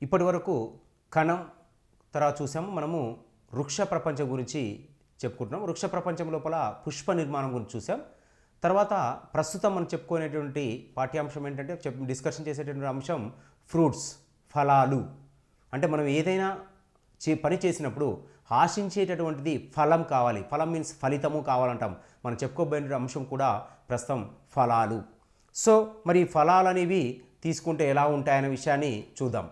ఇప్పటి వరకు కణం తర్వాత చూసాము. మనము వృక్ష ప్రపంచం గురించి చెప్పుకుంటున్నాం. వృక్ష ప్రపంచం లోపల పుష్ప నిర్మాణం గురించి చూసాం. తర్వాత ప్రస్తుతం మనం చెప్పుకునేటువంటి పాఠ్యాంశం ఏంటంటే డిస్కషన్ చేసేటువంటి అంశం ఫ్రూట్స్, ఫలాలు. అంటే మనం ఏదైనా పని చేసినప్పుడు ఆశించేటటువంటిది ఫలం కావాలి. ఫలం మీన్స్ ఫలితము కావాలంటాం. మనం చెప్పుకోబోయే అంశం కూడా ప్రస్తుతం ఫలాలు. సో మరి ఫలాలు అనేవి తీసుకుంటే ఎలా ఉంటాయనే విషయాన్ని చూద్దాం.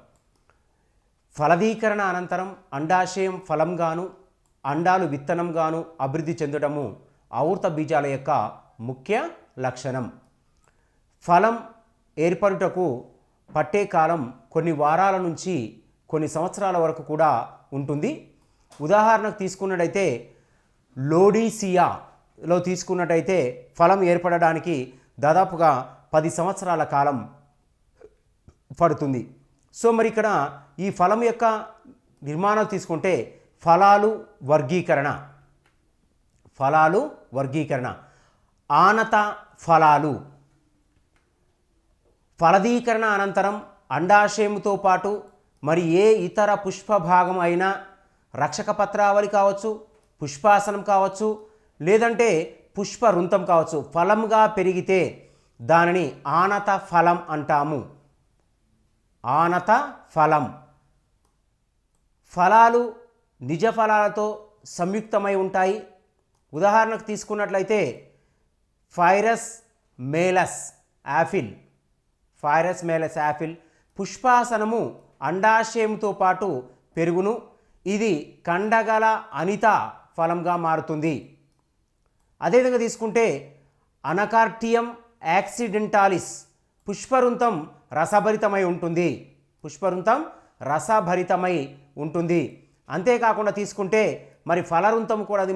ఫలదీకరణ అనంతరం అండాశయం ఫలంగాను అండాలు విత్తనంగాను అభివృద్ధి చెందడము ఆవర్త బీజాల యొక్క ముఖ్య లక్షణం. ఫలం ఏర్పడుటకు పట్టే కాలం కొన్ని వారాల నుంచి కొన్ని సంవత్సరాల వరకు కూడా ఉంటుంది. ఉదాహరణకు తీసుకున్నట్టయితే లోడీసియాలో తీసుకున్నట్టయితే ఫలం ఏర్పడడానికి దాదాపుగా 10 సంవత్సరాల కాలం పడుతుంది. సో మరి ఇక్కడ ఈ ఫలం యొక్క నిర్మాణం తీసుకుంటే ఫలాలు వర్గీకరణ ఆనత ఫలాలు. ఫలదీకరణ అనంతరం అండాశయముతో పాటు మరి ఏ ఇతర పుష్ప భాగం అయినా రక్షక పత్రావళి కావచ్చు, పుష్పాసనం కావచ్చు, లేదంటే పుష్పవృంతం కావచ్చు, ఫలంగా పెరిగితే దానిని ఆనత ఫలం అంటాము. ఆనత ఫలం. ఫలాలు నిజ ఫలాలతో సంయుక్తమై ఉంటాయి. ఉదాహరణకు తీసుకున్నట్లయితే ఫైరస్ మేలస్ యాపిల్ పుష్పాసనము అండాశయంతో పాటు పెరుగును. ఇది కండగల అనిత ఫలంగా మారుతుంది. అదేవిధంగా తీసుకుంటే అనకార్టియం యాక్సిడెంటాలిస్ పుష్పవృంతం రసభరితమై ఉంటుంది. అంతేకాకుండా తీసుకుంటే మరి ఫలవృంతం కూడా అది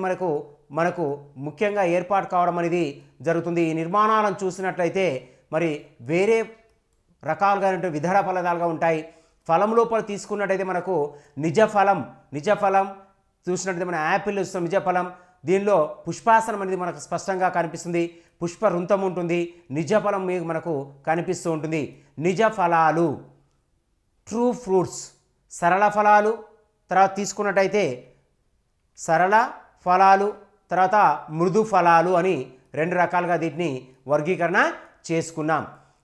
మనకు ముఖ్యంగా ఏర్పాటు కావడం అనేది జరుగుతుంది. ఈ నిర్మాణాలను చూసినట్లయితే మరి వేరే రకాలుగా విధర ఫలదాలుగా ఉంటాయి. ఫలం లోపల తీసుకున్నట్టయితే మనకు నిజ ఫలం చూసినట్టయితే మన యాపిల్ చూస్తాం నిజ ఫలం. దీనిలో పుష్పాసనం అనేది మనకు స్పష్టంగా కనిపిస్తుంది. పుష్పవృంతం ఉంటుంది. నిజ ఫలం మనకు కనిపిస్తూ ఉంటుంది. నిజ ఫలాలు ట్రూ ఫ్రూట్స్, సరళ ఫలాలు. తర్వాత తీసుకున్నట్టయితే సరళ ఫలాలు, తర్వాత మృదు ఫలాలు అని 2 రకాలుగా దీన్ని వర్గీకరణ చేసుకున్నాం.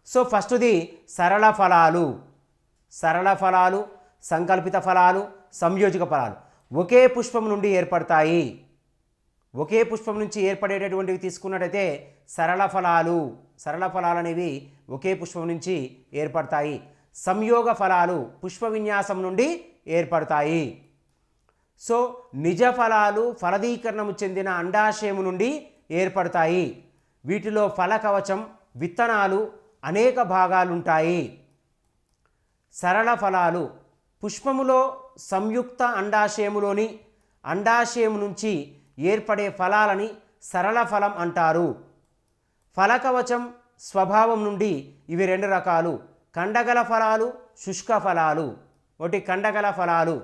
సో ఫస్ట్ది సరళ ఫలాలు, సంకల్పిత ఫలాలు, సంయోజక ఫలాలు ఒకే పుష్పం నుండి ఏర్పడతాయి. ఒకే పుష్పం నుంచి ఏర్పడేటటువంటివి తీసుకున్నట్టయితే సరళ ఫలాలు అనేవి ఒకే పుష్పం నుంచి ఏర్పడతాయి. సంయోగ ఫలాలు పుష్ప విన్యాసం నుండి ఏర్పడతాయి. సో నిజ ఫలాలు ఫలదీకరణము చెందిన అండాశయము నుండి ఏర్పడతాయి. వీటిలో ఫలకవచం, విత్తనాలు అనేక భాగాలుంటాయి. సరళ ఫలాలు పుష్పములో సంయుక్త అండాశయములోని అండాశయము నుంచి ఏర్పడే ఫలాలని సరళ ఫలం అంటారు. ఫలకవచం స్వభావం నుండి ఇవి 2 రకాలు, కండగల ఫలాలు, శుష్క ఫలాలు. ఒకటి కండగల ఫలాలు.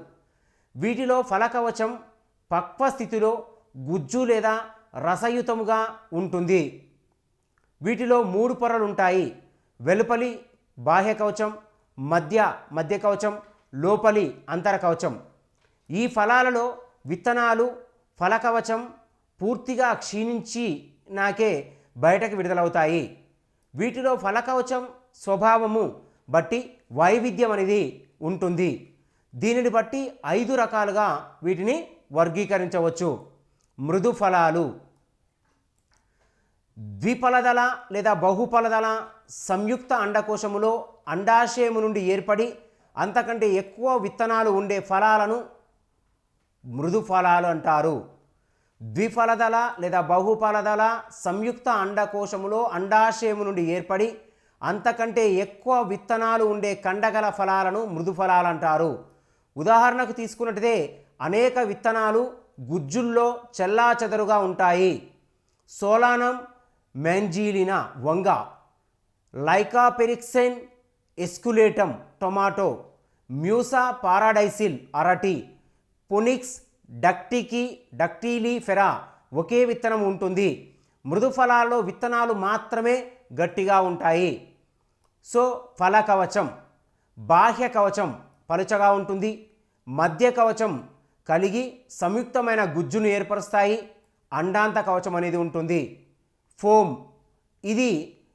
వీటిలో ఫలకవచం పక్వ స్థితిలో గుజ్జు లేదా రసయుతముగా ఉంటుంది. వీటిలో 3 పొరలు ఉంటాయి. వెలుపలి బాహ్య కవచం, మధ్య కవచం, లోపలి అంతర కవచం. ఈ ఫలాలలో విత్తనాలు ఫలకవచం పూర్తిగా క్షీణించి నాకే బయటకు విడుదలవుతాయి. వీటిలో ఫలకవచం స్వభావము బట్టి వైవిధ్యం అనేది ఉంటుంది. దీనిని బట్టి 5 రకాలుగా వీటిని వర్గీకరించవచ్చు. మృదు ఫలాలు ద్విఫలదళ లేదా బహుఫలదళ సంయుక్త అండకోశములో అండాశయము నుండి ఏర్పడి అంతకంటే ఎక్కువ విత్తనాలు ఉండే ఫలాలను మృదు ఫలాలు అంటారు. ద్విఫలదళ లేదా బహుఫలదళ సంయుక్త అండకోశములో అండాశయము నుండి ఏర్పడి అంతకంటే ఎక్కువ విత్తనాలు ఉండే కండగల ఫలాలను మృదు ఫలాలు అంటారు. ఉదాహరణకు తీసుకున్నట్లయితే అనేక విత్తనాలు గుజ్జుల్లో చెల్లాచెదరుగా ఉంటాయి. సోలానం మెంజీలినా వంగ, లైకాపెరిక్సెన్ ఎస్కులేటం టొమాటో, మ్యూసా పారాడైసిల్ అరటి, పొనిక్స్ డక్టిలీఫెరా ఒకే విత్తనం ఉంటుంది. మృదు ఫలాల్లో విత్తనాలు మాత్రమే గట్టిగా ఉంటాయి. సో ఫల కవచం, బాహ్య కవచం పలుచగా ఉంటుంది. మధ్య కవచం కలిగి సంయుక్తమైన గుజ్జును ఏర్పరుస్తాయి. అండాంత కవచం అనేది ఉంటుంది. ఫోమ్ ఇది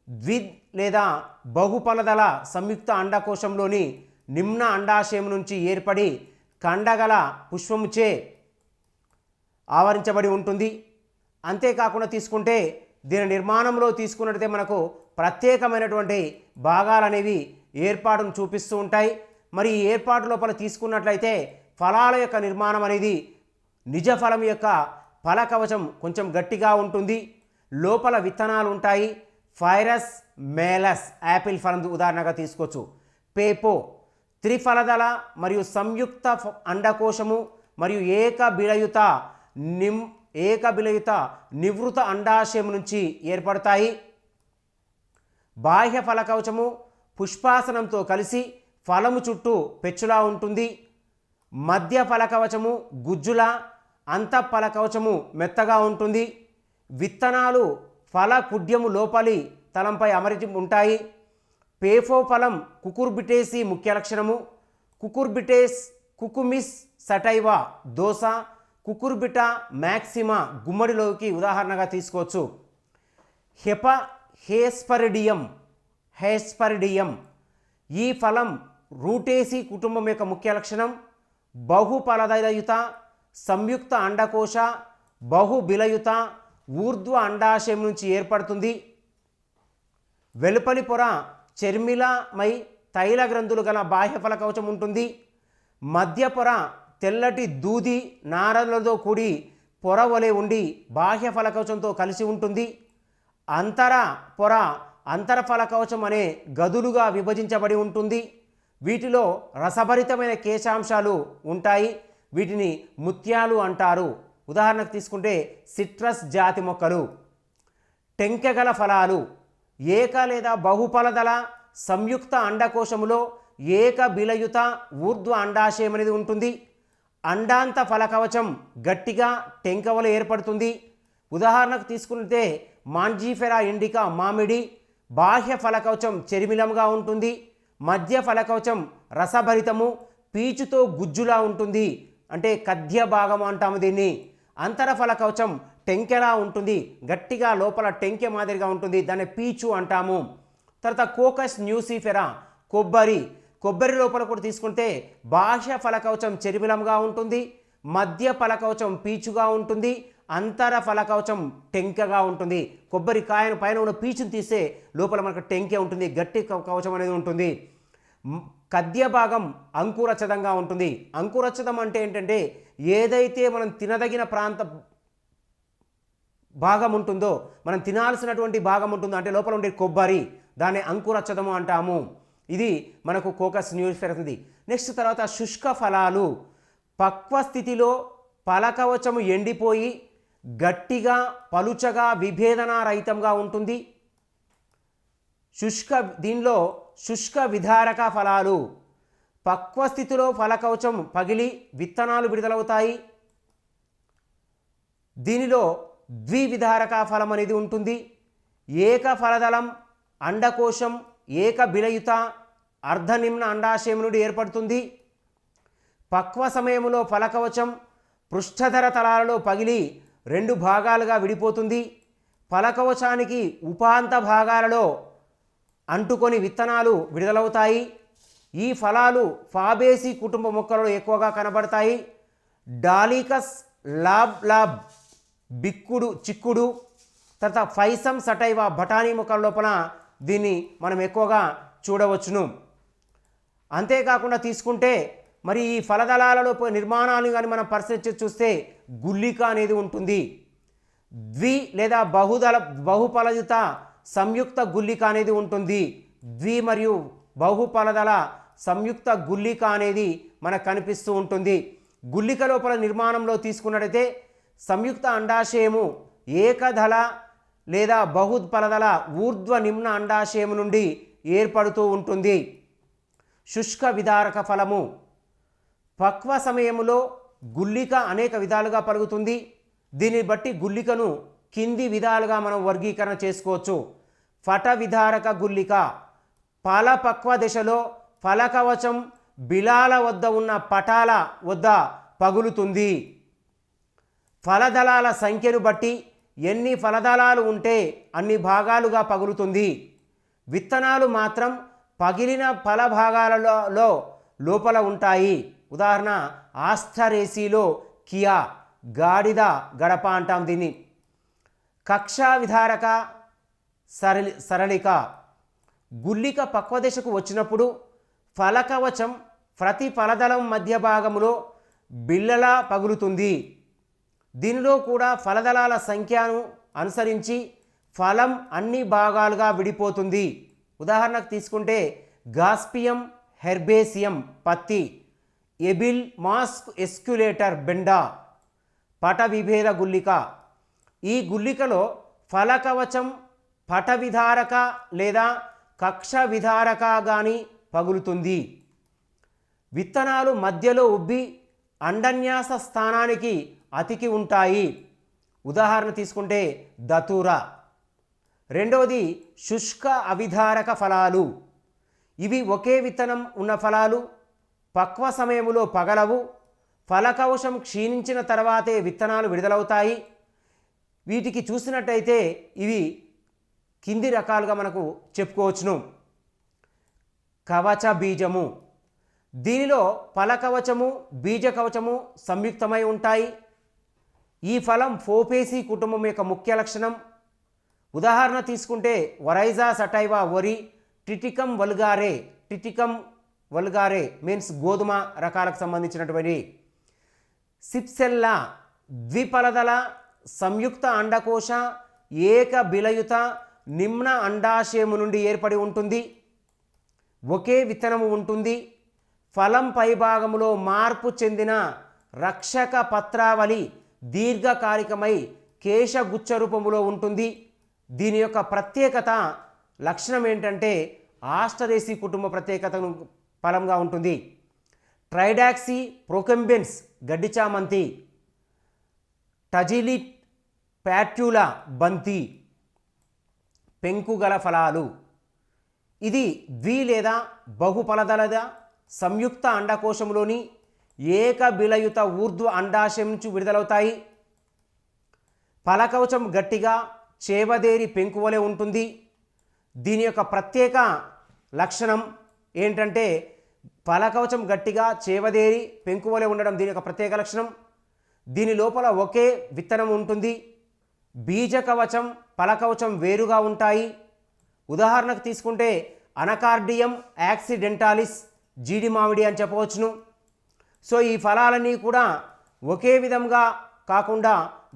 ద్వి లేదా బహుపలదల సంయుక్త అండకోశంలోని నిమ్న అండాశయం నుంచి ఏర్పడి కండగల పుష్పముచే ఆవరించబడి ఉంటుంది. అంతేకాకుండా తీసుకుంటే దీని నిర్మాణంలో తీసుకున్నట్లయితే మనకు ప్రత్యేకమైనటువంటి భాగాలు అనేవి ఏర్పాటును చూపిస్తూ ఉంటాయి. మరి ఈ ఏర్పాటు లోపల తీసుకున్నట్లయితే ఫలాల యొక్క నిర్మాణం అనేది నిజ ఫలం యొక్క ఫల కవచం కొంచెం గట్టిగా ఉంటుంది. లోపల విత్తనాలు ఉంటాయి. ఫైరస్ మేలస్ యాపిల్ ఫలం ఉదాహరణగా తీసుకోవచ్చు. పేపో త్రిఫలదల మరియు సంయుక్త అండకోశము మరియు ఏకబిలయుత నివృత అండాశయం నుంచి ఏర్పడతాయి. బాహ్య ఫలకవచము పుష్పాసనంతో కలిసి ఫలము చుట్టూ పెచ్చులా ఉంటుంది. మధ్య ఫలకవచము గుజ్జులా, అంతఃఫలకవచము మెత్తగా ఉంటుంది. విత్తనాలు ఫల కుడ్యము లోపలి తలంపై అమరి ఉంటాయి. పేఫో ఫలం కుకుర్బిటేసి ముఖ్య లక్షణము. కుకుర్బిటేస్ కుకుమిస్ సటైవా దోస, కుకుర్బిటా మ్యాక్సిమా గుమ్మడిలోకి ఉదాహరణగా తీసుకోవచ్చు. హేస్పరిడియం ఈ ఫలం రూటేసి కుటుంబం యొక్క ముఖ్య లక్షణం. బహుఫలదయుత సంయుక్త అండకోశ బహుబిలయుత ఊర్ధ్వ అండాశయం నుంచి ఏర్పడుతుంది. వెలుపలి పొర చర్మిలమై తైల గ్రంథులు గల బాహ్య ఫల కవచం ఉంటుంది. మధ్య పొర తెల్లటి దూది నారలతో కూడి పొర వలె ఉండి బాహ్య ఫల కవచంతో కలిసి ఉంటుంది. అంతర పొర అంతరఫల కవచం అనే గదులుగా విభజించబడి ఉంటుంది. వీటిలో రసభరితమైన కేశాంశాలు ఉంటాయి. వీటిని ముత్యాలు అంటారు. ఉదాహరణకు తీసుకుంటే సిట్రస్ జాతి మొక్కలు. టెంకెగల ఫలాలు ఏక లేదా బహుఫలదల సంయుక్త అండకోశములో ఏకబిలయుత ఊర్ధ్వ అండాశయం అనేది ఉంటుంది. అండాంత ఫలకవచం గట్టిగా టెంకవల ఏర్పడుతుంది. ఉదాహరణకు తీసుకుంటే మాంజీఫెరా ఇండికా మామిడి బాహ్య ఫలకవచం చెరిమిలంగా ఉంటుంది. మధ్య ఫలకవచం రసభరితము పీచుతో గుజ్జులా ఉంటుంది, అంటే కధ్య భాగం అంటాము దీన్ని. అంతర ఫలకవచం టెంకెలా ఉంటుంది, గట్టిగా లోపల టెంకె మాదిరిగా ఉంటుంది, దాన్ని పీచు అంటాము. తర్వాత కోకస్ న్యూసిఫెరా కొబ్బరి లోపల కూడా తీసుకుంటే బాహ్య ఫలకవచం చెరిమిలంగా ఉంటుంది, మధ్య ఫలకవచం పీచుగా ఉంటుంది, అంతర ఫలకవచం టెంకెగా ఉంటుంది. కొబ్బరికాయను పైన ఉన్న పీచును తీస్తే లోపల మనకు టెంకె ఉంటుంది, గట్టి కవచం అనేది ఉంటుంది. కద్య భాగం అంకురచ్చదంగా ఉంటుంది. అంకురచ్చదం అంటే ఏంటంటే ఏదైతే మనం తినదగిన ప్రాంత భాగం ఉంటుందో, మనం తినాల్సినటువంటి భాగం ఉంటుందో, అంటే లోపల ఉండే కొబ్బరి, దాన్ని అంకురచ్చదము అంటాము. ఇది మనకు కోకస్ న్యూసిఫెరస్ ఉంది. నెక్స్ట్ తర్వాత శుష్క ఫలాలు పక్వ స్థితిలో ఫలకవచము ఎండిపోయి గట్టిగా పలుచగా విభేదనారహితంగా ఉంటుంది. దీనిలో శుష్క విధారక ఫలాలు పక్వ స్థితిలో ఫలకవచం పగిలి విత్తనాలు విడుదలవుతాయి. దీనిలో ద్వివిధారక ఫలం అనేది ఉంటుంది. ఏక ఫలదళం అండకోశం ఏక బిలయుత అర్ధనిమ్న అండాశయం నుండి ఏర్పడుతుంది. పక్వ సమయంలో ఫలకవచం పృష్ఠధర తలాలలో పగిలి 2 భాగాలుగా విడిపోతుంది. ఫలకవచానికి ఉపాంత భాగాలలో అంటుకొని విత్తనాలు విడుదలవుతాయి. ఈ ఫలాలు ఫాబేసి కుటుంబ మొక్కలలో ఎక్కువగా కనబడతాయి. డాలికస్ లాబ్ బిక్కుడు చిక్కుడు, తర్వాత ఫైసమ్ సటైవా బఠానీ మొక్కల లోపల దీన్ని మనం ఎక్కువగా చూడవచ్చును. అంతేకాకుండా తీసుకుంటే మరి ఈ ఫలదళాలలో నిర్మాణాలు కానీ మనం పరిశీలించి చూస్తే గుల్లిక అనేది ఉంటుంది. లేదా బహుఫలయుత సంయుక్త గుల్లిక అనేది ఉంటుంది. మరియు బహుఫలదళ సంయుక్త గుల్లిక అనేది మనకు కనిపిస్తూ ఉంటుంది. గుల్లిక లోపల నిర్మాణంలో తీసుకున్నట్టయితే సంయుక్త అండాశయము ఏకదళ లేదా బహుఫలదళ ఊర్ధ్వ నిమ్న అండాశయం నుండి ఏర్పడుతూ ఉంటుంది. శుష్క విదారక ఫలము పక్వ సమయములో గుల్లిక అనేక విధాలుగా పలుకుతుంది. దీన్ని బట్టి గుల్లికను కింది విధాలుగా మనం వర్గీకరణ చేసుకోవచ్చు. ఫట విధారక గుల్లిక ఫల పక్వ దశలో ఫలకవచం బిలాల వద్ద ఉన్న పటాల వద్ద పగులుతుంది. ఫలదళాల సంఖ్యను బట్టి ఎన్ని ఫలదళాలు ఉంటే అన్ని భాగాలుగా పగులుతుంది. విత్తనాలు మాత్రం పగిలిన ఫల భాగాలలో లోపల ఉంటాయి. ఉదాహరణ ఆస్థరేసిలో కియా, గాడిద గడప అంటాం దీన్ని. కక్షా విధారక సరళిక. గుల్లిక పక్వదశకు వచ్చినప్పుడు ఫలకవచం ప్రతి ఫలదళం మధ్య భాగములో బిళ్ళలా పగులుతుంది. దీనిలో కూడా ఫలదళాల సంఖ్యను అనుసరించి ఫలం అన్ని భాగాలుగా విడిపోతుంది. ఉదాహరణకు తీసుకుంటే గాస్పియం హెర్బేసియం పత్తి, ఎబిల్ మాస్క్ ఎస్క్యులేటర్ బెండ పట విభేద గుల్లిక. ఈ గుల్లికలో ఫలకవచం పట విధారక లేదా కక్ష విధారక గాని పగులుతుంది. విత్తనాలు మధ్యలో ఉబ్బి అండన్యాస స్థానానికి అతికి ఉంటాయి. ఉదాహరణ తీసుకుంటే దతుర. రెండవది శుష్క అవిధారక ఫలాలు. ఇవి ఒకే విత్తనం ఉన్న ఫలాలు, పక్వ సమయంలో పగలవు, ఫలకవశం క్షీణించిన తర్వాతే విత్తనాలు విడుదలవుతాయి. వీటికి చూసినట్టయితే ఇవి కింది రకాలుగా మనకు చెప్పుకోవచ్చును. కవచ బీజము. దీనిలో ఫలకవచము బీజకవచము సంయుక్తమై ఉంటాయి. ఈ ఫలం ఫోపేసి కుటుంబం యొక్క ముఖ్య లక్షణం. ఉదాహరణ తీసుకుంటే వరైజా సటైవా వరి, టిటికం వల్గారే. టిటికం వల్గారే మీన్స్ గోధుమ రకాలకు సంబంధించినటువంటి. సిప్సెల్లా ద్విఫలదళ సంయుక్త అండకోశ ఏక బిలయుత నిమ్న అండాశయము నుండి ఏర్పడి ఉంటుంది. ఒకే విత్తనము ఉంటుంది. ఫలం పైభాగములో మార్పు చెందిన రక్షక పత్రావళి దీర్ఘకాలికమై కేశగుచ్చ రూపములో ఉంటుంది. దీని యొక్క ప్రత్యేకత లక్షణం ఏంటంటే ఆస్టరేసి కుటుంబ ప్రత్యేకత ఫలంగా ఉంటుంది. ట్రైడాక్సీ ప్రొకంబెన్స్ గడ్డి చామంతి, టజిలిట్ ప్యాట్యులా బంతి పెంకుగల ఫలాలు. ఇది ద్వి లేదా బహుఫలదళ సంయుక్త అండకోశంలోని ఏక బిలయుత ఊర్ధ్వ అండాశయం నుంచి విడుదలవుతాయి. ఫలకవచం గట్టిగా చేవదేరి పెంకువలే ఉంటుంది. దీని యొక్క ప్రత్యేక లక్షణం ఏంటంటే ఫలకవచం గట్టిగా చేవదేరి పెంకువలే ఉండడం దీని యొక్క ప్రత్యేక లక్షణం. దీని లోపల ఒకే విత్తనం ఉంటుంది. బీజకవచం ఫలకవచం వేరుగా ఉంటాయి. ఉదాహరణకు తీసుకుంటే అనకార్డియం యాక్సిడెంటాలిస్ జీడి మామిడి అని చెప్పవచ్చును. సో ఈ ఫలాలన్నీ కూడా ఒకే విధంగా కాకుండా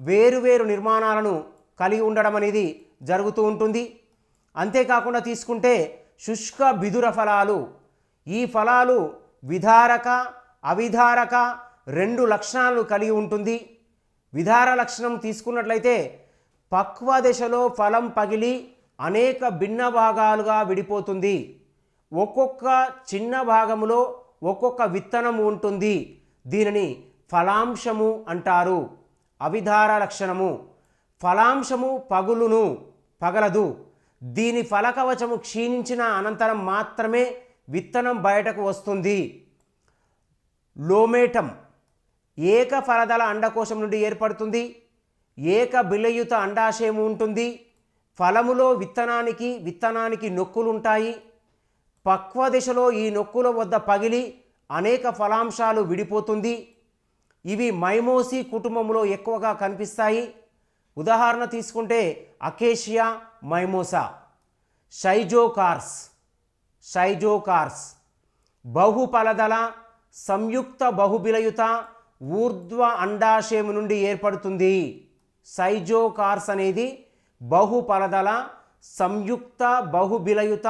వేరువేరు నిర్మాణాలను కలిగి ఉండడం అనేది జరుగుతూ ఉంటుంది. అంతేకాకుండా తీసుకుంటే శుష్క బిదుర ఫలాలు. ఈ ఫలాలు విధారక అవిధారక రెండు లక్షణాలను కలిగి ఉంటుంది. విధార లక్షణం తీసుకున్నట్లయితే పక్వ దశలో ఫలం పగిలి అనేక భిన్న భాగాలుగా విడిపోతుంది. ఒక్కొక్క చిన్న భాగములో ఒక్కొక్క విత్తనం ఉంటుంది. దీనిని ఫలాంశము అంటారు. అవిధార లక్షణము. ఫలాంశము పగలదు. దీని ఫలకవచము క్షీణించిన అనంతరం మాత్రమే విత్తనం బయటకు వస్తుంది. లోమేటం ఏక ఫలదళ అండకోశం నుండి ఏర్పడుతుంది. ఏక బిలయుత అండాశయము ఉంటుంది. ఫలములో విత్తనానికి నొక్కులుంటాయి. పక్వ దిశలో ఈ నొక్కుల వద్ద పగిలి అనేక ఫలాంశాలు విడిపోతుంది. ఇవి మైమోసి కుటుంబంలో ఎక్కువగా కనిపిస్తాయి. ఉదాహరణ తీసుకుంటే అకేషియా మైమోసా. షైజోకార్స్ బహుఫలదళ సంయుక్త బహుబిలయుత ఊర్ధ్వ అండాశయము నుండి ఏర్పడుతుంది. షైజోకార్స్ అనేది బహుఫలదళ సంయుక్త బహుబిలయుత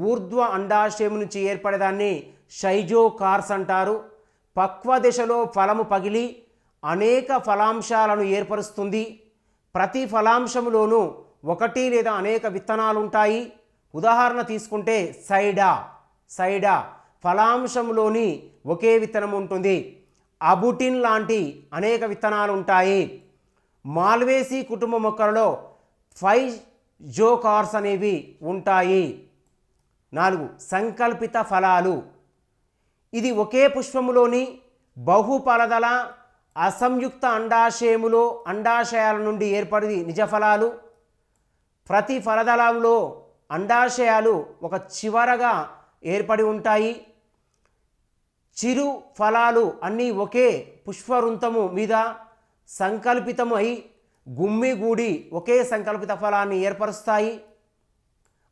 ఊర్ధ్వ అండాశయం నుంచి ఏర్పడేదాన్ని షైజోకార్స్ అంటారు. పక్వ దశలో ఫలము పగిలి అనేక ఫలాంశాలను ఏర్పరుస్తుంది. ప్రతి ఫలాంశములోనూ ఒకటి లేదా అనేక విత్తనాలు ఉంటాయి. ఉదాహరణ తీసుకుంటే సైడా ఫలాంశంలోని ఒకే విత్తనం ఉంటుంది. అబుటిన్ లాంటి అనేక విత్తనాలు ఉంటాయి. మాల్వేసి కుటుంబ మొక్కలలో ఫైజోకార్స్ అనేవి ఉంటాయి. 4 సంకల్పిత ఫలాలు. ఇది ఒకే పుష్పములోని బహుఫలదల అసంయుక్త అండాశయాల నుండి ఏర్పడి నిజఫలాలు. ప్రతి ఫలదళంలో అండాశయాలు ఒక చివరగా ఏర్పడి ఉంటాయి. చిరు ఫలాలు అన్నీ ఒకే పుష్పవృంతము మీద సంకల్పితమై గుమ్మిగూడి ఒకే సంకల్పిత ఫలాన్ని ఏర్పరుస్తాయి.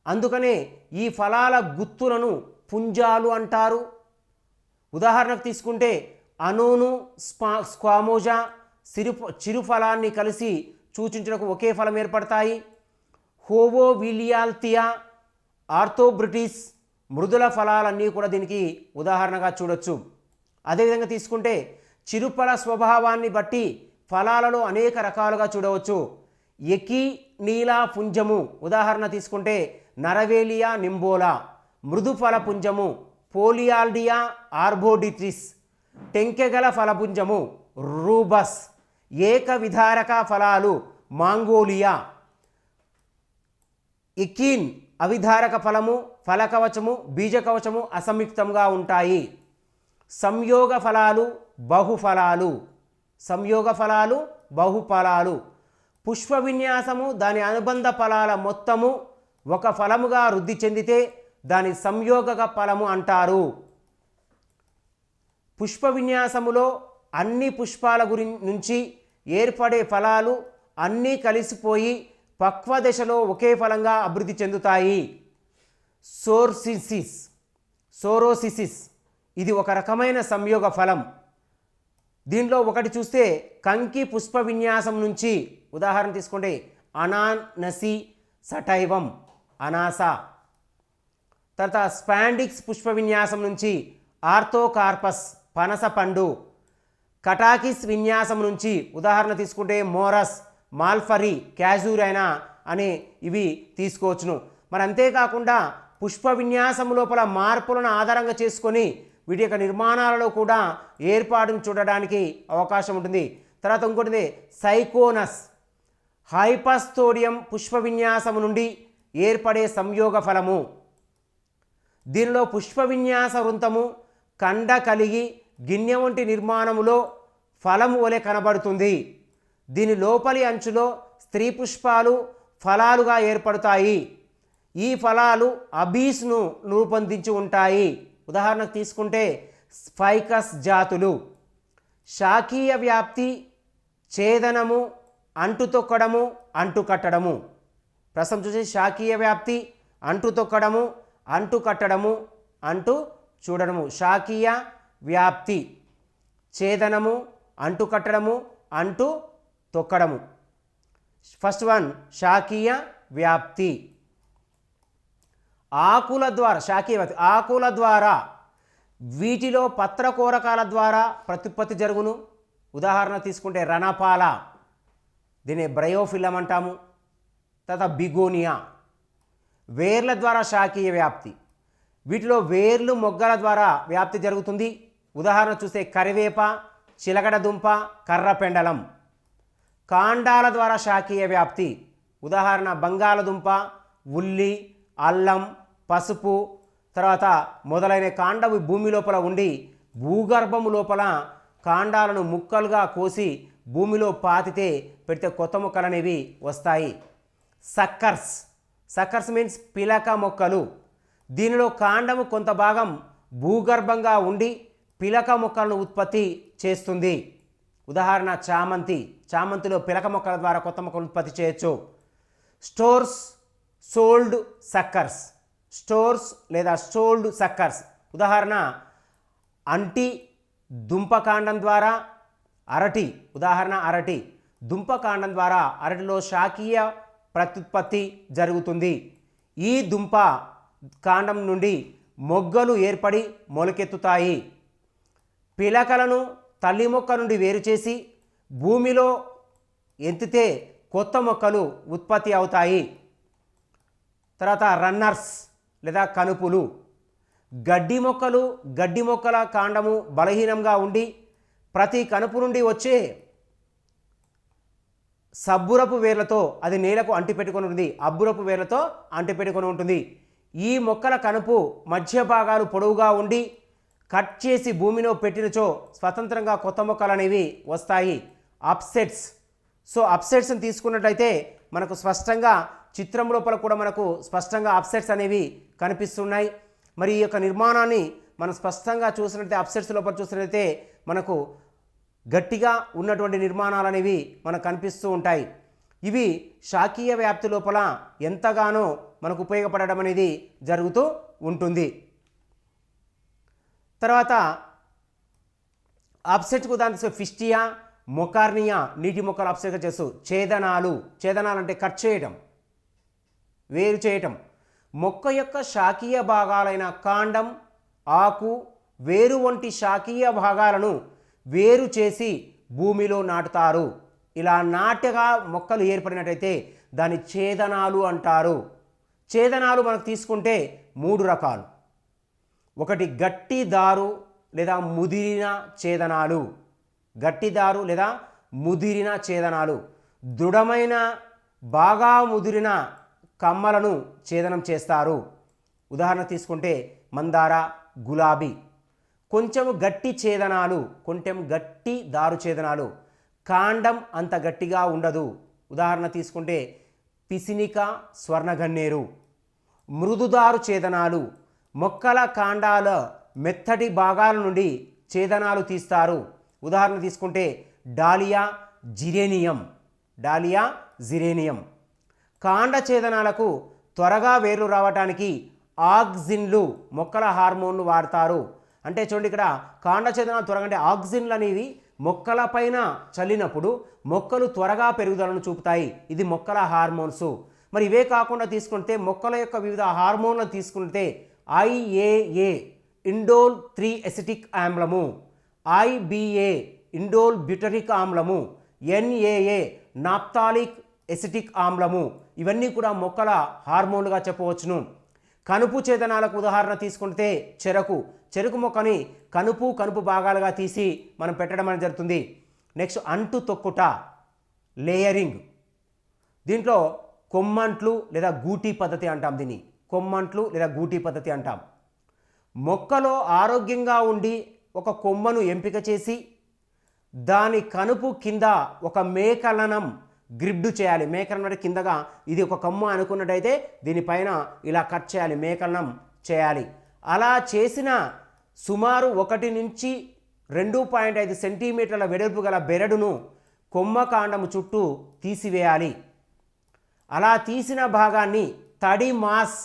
అందుకనే ఈ ఫలాల గుత్తులను పుంజాలు అంటారు. ఉదాహరణకు తీసుకుంటే అనోను, స్క్వామోజా చిరు ఫలాన్ని కలిసి సూచించడానికి ఒకే ఫలం ఏర్పడతాయి. హోవోవిలియాల్థియా, ఆర్థోబ్రిటిస్ మృదుల ఫలాలన్నీ కూడా దీనికి ఉదాహరణగా చూడొచ్చు. అదేవిధంగా తీసుకుంటే చిరుఫల స్వభావాన్ని బట్టి ఫలాలలో అనేక రకాలుగా చూడవచ్చు. ఎకి నీలా పుంజము ఉదాహరణ తీసుకుంటే నరవేలియా నింబోలా. మృదుఫల పుంజము పోలియాల్డియా ఆర్బోడిట్రిస్. టెంకెగల ఫలపుంజము రూబస్. ఏకవిధారక ఫలాలు మాంగోలియా. ఇకీన్ అవిధారక ఫలము, ఫలకవచము, బీజకవచము అసంయుక్తంగా ఉంటాయి. సంయోగ ఫలాలు, బహుఫలాలు. సంయోగ ఫలాలు, బహుఫలాలు. పుష్ప విన్యాసము దాని అనుబంధ ఫలాల మొత్తము ఒక ఫలముగా వృద్ధి చెందితే దాని సంయోగక ఫలము అంటారు. పుష్ప విన్యాసములో అన్ని పుష్పాల నుంచి ఏర్పడే ఫలాలు అన్నీ కలిసిపోయి పక్వ దశలో ఒకే ఫలంగా అభివృద్ధి చెందుతాయి. సోరోసిసిస్ ఇది ఒక రకమైన సంయోగ ఫలం. దీనిలో ఒకటి చూస్తే కంకి పుష్ప విన్యాసం నుంచి ఉదాహరణ తీసుకుంటే అనానసి సటైవం అనాస. తర్వాత స్పాండిక్స్ పుష్ప విన్యాసం నుంచి ఆర్థోకార్పస్ పనస పండు. కటాకిస్ విన్యాసం నుంచి ఉదాహరణ తీసుకుంటే మోరస్, మాల్ఫరీ, క్యాజూరైనా అనే ఇవి తీసుకోవచ్చును. మరి అంతేకాకుండా పుష్ప విన్యాసం లోపల మార్పులను ఆధారంగా చేసుకొని వీటి యొక్క నిర్మాణాలలో కూడా ఏర్పాటును చూడడానికి అవకాశం ఉంటుంది. తర్వాత ఇంకోటిది సైకోనస్ హైపస్తోడియం పుష్ప విన్యాసం నుండి ఏర్పడే సంయోగ ఫలము. దీనిలో పుష్ప విన్యాస వృంతము కండ కలిగి గిన్నె వంటి నిర్మాణములో ఫలము వలె కనబడుతుంది. దీని లోపలి అంచులో స్త్రీ పుష్పాలు ఫలాలుగా ఏర్పడతాయి. ఈ ఫలాలు అబీస్ను రూపొందించి ఉంటాయి. ఉదాహరణకు తీసుకుంటే స్పైకస్ జాతులు. శాఖీయ వ్యాప్తి, ఛేదనము, అంటు తొక్కడము, అంటు కట్టడము. ప్రస్తుతం చూసి శాఖీయ వ్యాప్తి, అంటు తొక్కడము, అంటు కట్టడము, అంటు చూడడము. శాఖీయ వ్యాప్తి, ఛేదనము, అంటు కట్టడము, అంటు తొక్కడము. ఫస్ట్ వన్ శాఖీయ వ్యాప్తి. ఆకుల ద్వారా శాఖీయ వ్యాప్తి ఆకుల ద్వారా వీటిలో పత్రకోరకాల ద్వారా ప్రత్యుత్పత్తి జరుగును. ఉదాహరణ తీసుకుంటే రణపాల, దీన్ని బ్రయోఫిలం అంటాము. తర్వాత బిగోనియా. వేర్ల ద్వారా శాఖీయ వ్యాప్తి, వీటిలో వేర్లు మొగ్గల ద్వారా వ్యాప్తి జరుగుతుంది. ఉదాహరణ చూస్తే కరివేప, చిలకడ దుంప, కర్రపెండలం. కాండాల ద్వారా శాఖీయ వ్యాప్తి, ఉదాహరణ బంగాళదుంప, ఉల్లి, అల్లం, పసుపు. తర్వాత మొదలైన కాండము భూమి లోపల ఉండి భూగర్భము లోపల కాండాలను ముక్కలుగా కోసి భూమిలో పాతితే పెడితే కొత్త మొక్కలు అనేవి వస్తాయి. సక్కర్స్ మీన్స్ పిలక మొక్కలు. దీనిలో కాండము కొంత భాగం భూగర్భంగా ఉండి పిలక మొక్కలను ఉత్పత్తి చేస్తుంది. ఉదాహరణ చామంతిలో పిలక మొక్కల ద్వారా కొత్త మొక్కలు ఉత్పత్తి చేయొచ్చు. స్టోర్స్ లేదా స్టోల్డ్ సక్కర్స్. ఉదాహరణ అంటి దుంపకాండం ద్వారా అరటి. ఉదాహరణ అరటి దుంపకాండం ద్వారా అరటిలో శాఖీయ ప్రత్యుత్పత్తి జరుగుతుంది. ఈ దుంప కాండం నుండి మొగ్గలు ఏర్పడి మొలకెత్తుతాయి. పిలకలను తల్లి మొక్క నుండి వేరు చేసి భూమిలో ఎత్తితే కొత్త మొక్కలు ఉత్పత్తి అవుతాయి. తర్వాత రన్నర్స్ లేదా కనుపులు. గడ్డి మొక్కల కాండము బలహీనంగా ఉండి ప్రతి కనుపు నుండి వచ్చే సబ్బురపు వేర్లతో అది నేలకు అంటిపెట్టుకొని ఉంటుంది. అబ్బురపు వేర్లతో అంటిపెట్టుకొని ఉంటుంది. ఈ మొక్కల కనుపు మధ్య భాగాలు పొడవుగా ఉండి కట్ చేసి భూమిలో పెట్టినచో స్వతంత్రంగా కొత్త మొక్కలు అనేవి వస్తాయి. అప్సెట్స్. సో అప్సెట్స్ని తీసుకున్నట్లయితే మనకు స్పష్టంగా చిత్రం లోపల కూడా మనకు స్పష్టంగా అప్సెట్స్ అనేవి కనిపిస్తున్నాయి. మరి ఈ యొక్క నిర్మాణాన్ని మనం స్పష్టంగా చూసినట్లయితే అప్సెట్స్ లోపల చూసినట్లయితే మనకు గట్టిగా ఉన్నటువంటి నిర్మాణాలు అనేవి మనకు కనిపిస్తూ ఉంటాయి. ఇవి శాఖీయ వ్యాప్తి లోపల ఎంతగానో మనకు ఉపయోగపడడం అనేది జరుగుతూ ఉంటుంది. తర్వాత అప్సెట్కు దాని ఫిస్టియా, మొకార్నియా నీటి మొక్కలు అప్సెట్గా చేస్తూ ఛేదనాలు. ఛేదనాలు అంటే కట్ చేయటం, వేరు చేయటం. మొక్క యొక్క శాఖీయ భాగాలైన కాండం, ఆకు, వేరు వంటి శాఖీయ భాగాలను వేరు చేసి భూమిలో నాటుతారు. ఇలా నాటగా మొక్కలు ఏర్పడినట్టయితే దాని ఛేదనాలు అంటారు. ఛేదనాలు మనకు తీసుకుంటే 3 రకాలు. ఒకటి గట్టి దారు లేదా ముదిరిన ఛేదనాలు. గట్టి దారు లేదా ముదిరిన ఛేదనాలు. దృఢమైన బాగా ముదిరిన కమ్మలను ఛేదనం చేస్తారు. ఉదాహరణ తీసుకుంటే మందార, గులాబీ. కొంచెం గట్టి ఛేదనాలు, కొంచెం గట్టి దారు ఛేదనాలు. కాండం అంత గట్టిగా ఉండదు. ఉదాహరణ తీసుకుంటే పిసినిక, స్వర్ణగన్నేరు. మృదుదారు ఛేదనాలు. మొక్కల కాండాల మెత్తటి భాగాల నుండి ఛేదనాలు తీస్తారు. ఉదాహరణ తీసుకుంటే డాలియా, జిరేనియం. Dahlia, geranium. కాండ ఛేదనాలకు త్వరగా వేర్లు రావటానికి ఆక్సిన్లు, మొక్కల హార్మోన్లు వాడతారు. అంటే చూడండి, ఇక్కడ కాండ ఛేదనాలు త్వరగా అంటే ఆక్సిన్లు అనేవి మొక్కల పైన చల్లినప్పుడు మొక్కలు త్వరగా పెరుగుదలను చూపుతాయి. ఇది మొక్కల హార్మోన్స్. మరి ఇవే కాకుండా తీసుకుంటే మొక్కల యొక్క వివిధ హార్మోన్లను తీసుకుంటే IAA ఇండోల్ 3 ఎసిటిక్ ఆమ్లము, IBA ఇండోల్ బ్యూటరిక్ ఆమ్లము, NAA నాప్తాలిక్ ఎసిటిక్ ఆమ్లము. ఇవన్నీ కూడా మొక్కల హార్మోన్లుగా చెప్పవచ్చును. కనుపు ఛేదనాలకు ఉదాహరణ తీసుకుంటే చెరుకు మొక్కని కనుపు భాగాలుగా తీసి మనం పెట్టడం అనేది జరుగుతుంది. నెక్స్ట్ అంటు తొక్కుట, లేయరింగ్. దీంట్లో కొమ్మంట్లు లేదా గూటి పద్ధతి అంటాం. దీన్ని కొమ్మంట్లు లేదా గూటి పద్ధతి అంటాం. మొక్కలో ఆరోగ్యంగా ఉండి ఒక కొమ్మను ఎంపిక చేసి దాని కనుపు కింద ఒక మేకలనం గ్రిడ్డు చేయాలి. మేకలనం అంటే కిందగా ఇది ఒక కొమ్మ అనుకున్నట్టయితే దీనిపైన ఇలా కట్ చేయాలి, మేకలనం చేయాలి. అలా చేసిన సుమారు 1 నుంచి 2.5 సెంటీమీటర్ల వెడల్పు గల బెరడును కొమ్మ కాండము చుట్టూ తీసివేయాలి. అలా తీసిన భాగాన్ని తడి మాస్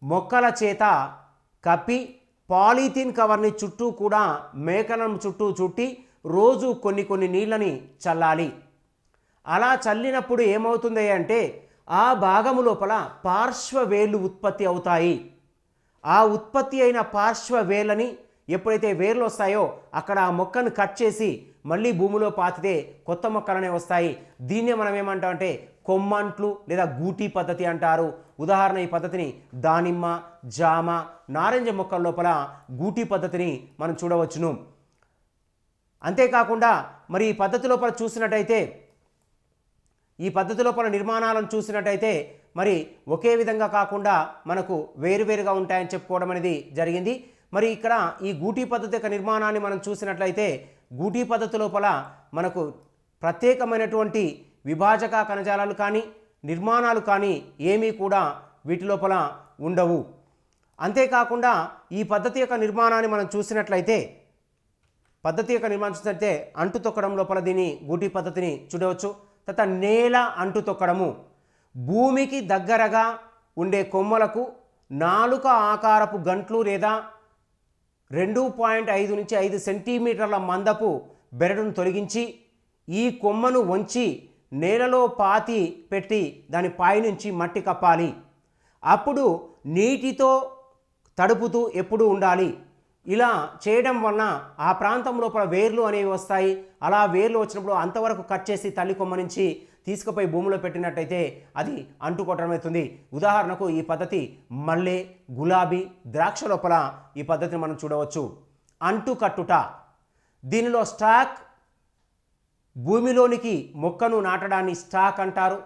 మొక్కల చేత కప్పి పాలిథిన్ కవర్ని చుట్టూ కూడా మేకలం చుట్టూ చుట్టి రోజు కొన్ని నీళ్ళని చల్లాలి. అలా చల్లినప్పుడు ఏమవుతుంది అంటే ఆ భాగము లోపల పార్శ్వవేళ్ళు ఉత్పత్తి అవుతాయి. ఆ ఉత్పత్తి అయిన పార్శ్వవేళ్ళని ఎప్పుడైతే వేర్లు వస్తాయో అక్కడ ఆ మొక్కను కట్ చేసి మళ్ళీ భూమిలో పాతితే కొత్త మొక్కలనే వస్తాయి. దీన్నే మనం ఏమంటామంటే కొమ్మంట్లు లేదా గూటి పద్ధతి అంటారు. ఉదాహరణ ఈ పద్ధతిని దానిమ్మ, జామ, నారింజ మొక్కల లోపల గూటి పద్ధతిని మనం చూడవచ్చును. అంతేకాకుండా మరి ఈ పద్ధతి లోపల చూసినట్టయితే ఈ పద్ధతి లోపల నిర్మాణాలను చూసినట్టయితే మరి ఒకే విధంగా కాకుండా మనకు వేరువేరుగా ఉంటాయని చెప్పుకోవడం అనేది జరిగింది. మరి ఇక్కడ ఈ గూటి పద్ధతి యొక్క నిర్మాణాన్ని మనం చూసినట్లయితే గూటి పద్ధతి లోపల మనకు ప్రత్యేకమైనటువంటి విభాజక కణజాలాలు కానీ నిర్మాణాలు కానీ ఏమీ కూడా వీటి లోపల ఉండవు. అంతేకాకుండా ఈ పద్ధతి యొక్క నిర్మాణాన్ని మనం చూసినట్లయితే అంటు తొక్కడం లోపల దీని గూటి పద్ధతిని చూడవచ్చు. తర్వాత నేల అంటు తొక్కడము. భూమికి దగ్గరగా ఉండే కొమ్మలకు నాలుక ఆకారపు గంట్లు లేదా 2.5 నుంచి 5 సెంటీమీటర్ల మందపు బెరడును తొలగించి ఈ కొమ్మను వంచి నేలలో పాతి పెట్టి దాని పైనుంచి మట్టి కప్పాలి. అప్పుడు నీటితో తడుపుతూ ఎప్పుడూ ఉండాలి. ఇలా చేయడం వలన ఆ ప్రాంతం లోపల వేర్లు అనేవి వస్తాయి. అలా వేర్లు వచ్చినప్పుడు అంతవరకు కట్ చేసి తల్లి కొమ్మ నుంచి తీసుకుపోయి భూమిలో పెట్టినట్టయితే అది అంటుకోవటం అవుతుంది. ఉదాహరణకు ఈ పద్ధతి మల్లె, గులాబీ, ద్రాక్ష లోపల ఈ పద్ధతిని మనం చూడవచ్చు. అంటు కట్టుట. దీనిలో స్టాక్, భూమిలోనికి మొక్కను నాటడాన్ని స్టాక్ అంటారు.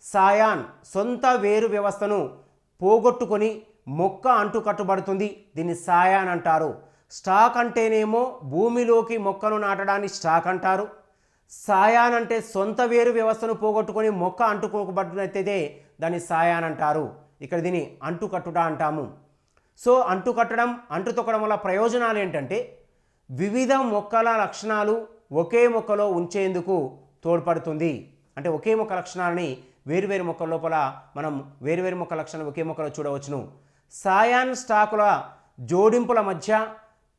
సాయాన్, సొంత వేరు వ్యవస్థను పోగొట్టుకొని మొక్క అంటు కట్టుబడుతుంది, దీన్ని సాయాన్ అంటారు. స్టాక్ అంటేనేమో భూమిలోకి మొక్కను నాటడాన్ని స్టాక్ అంటారు. సాయాన్ అంటే సొంత వేరు వ్యవస్థను పోగొట్టుకొని మొక్క అంటుకోబడినట్టయితే దాన్ని సాయాన్ అంటారు. ఇక్కడ దీన్ని అంటుకట్టుట అంటాము. సో అంటుకట్టడం, అంటుతొక్కడం వల్ల ప్రయోజనాలు ఏంటంటే వివిధ మొక్కల లక్షణాలు ఒకే మొక్కలో ఉంచేందుకు తోడ్పడుతుంది. అంటే ఒకే మొక్క లక్షణాలని వేరువేరు మొక్కల లోపల మనం వేరువేరు మొక్క లక్షణాలు ఒకే మొక్కలో చూడవచ్చును. సాయాన్ స్టాకుల జోడింపుల మధ్య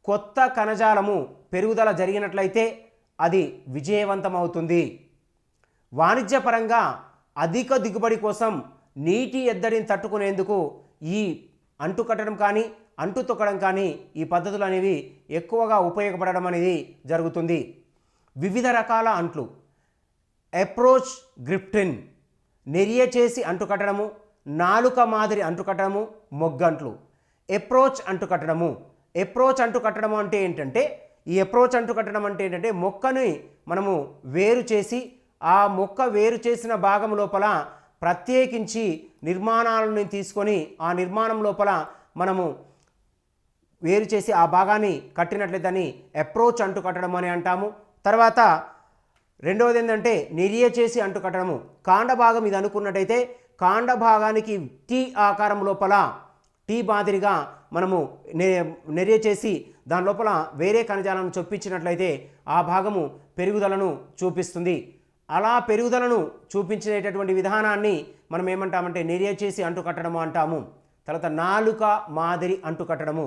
కొత్త కణజాలము పెరుగుదల జరిగినట్లయితే అది విజయవంతమవుతుంది. వాణిజ్యపరంగా అధిక దిగుబడి కోసం నీటి ఎద్దడిని తట్టుకునేందుకు ఈ అంటుకట్టడం కానీ అంటు తొక్కడం కానీ ఈ పద్ధతులు అనేవి ఎక్కువగా ఉపయోగపడడం అనేది జరుగుతుంది. వివిధ రకాల అంట్లు, అప్రోచ్ గ్రిఫ్టిన్, నెరియ చేసి అంటుకట్టడము, నాలుక మాదిరి అంటుకట్టడము, మొగ్గంట్లు. అప్రోచ్ అంటుకట్టడము, అప్రోచ్ అంటుకట్టడము అంటే ఏంటంటే ఈ అప్రోచ్ అంటుకట్టడం అంటే ఏంటంటే మొక్కని మనము వేరు చేసి ఆ మొక్క వేరు చేసిన భాగం లోపల ప్రత్యేకించి నిర్మాణాలను తీసుకొని ఆ నిర్మాణం లోపల మనము వేరు చేసి ఆ భాగాన్ని కట్టినట్లయితే దాన్ని అప్రోచ్ అంటుకట్టడం అని అంటాము. తర్వాత రెండవది ఏంటంటే నెరియ చేసి అంటుకట్టడము. కాండ భాగం ఇది అనుకున్నట్టయితే కాండ భాగానికి టీ ఆకారం లోపల టీ మాదిరిగా మనము నెరియ చేసి దాని లోపల వేరే కణజాలను చొప్పించినట్లయితే ఆ భాగము పెరుగుదలను చూపిస్తుంది. అలా పెరుగుదలను చూపించేటటువంటి విధానాన్ని మనం ఏమంటామంటే నెరియ చేసి అంటుకట్టడము అంటాము. తర్వాత నాలుక మాదిరి అంటుకట్టడము.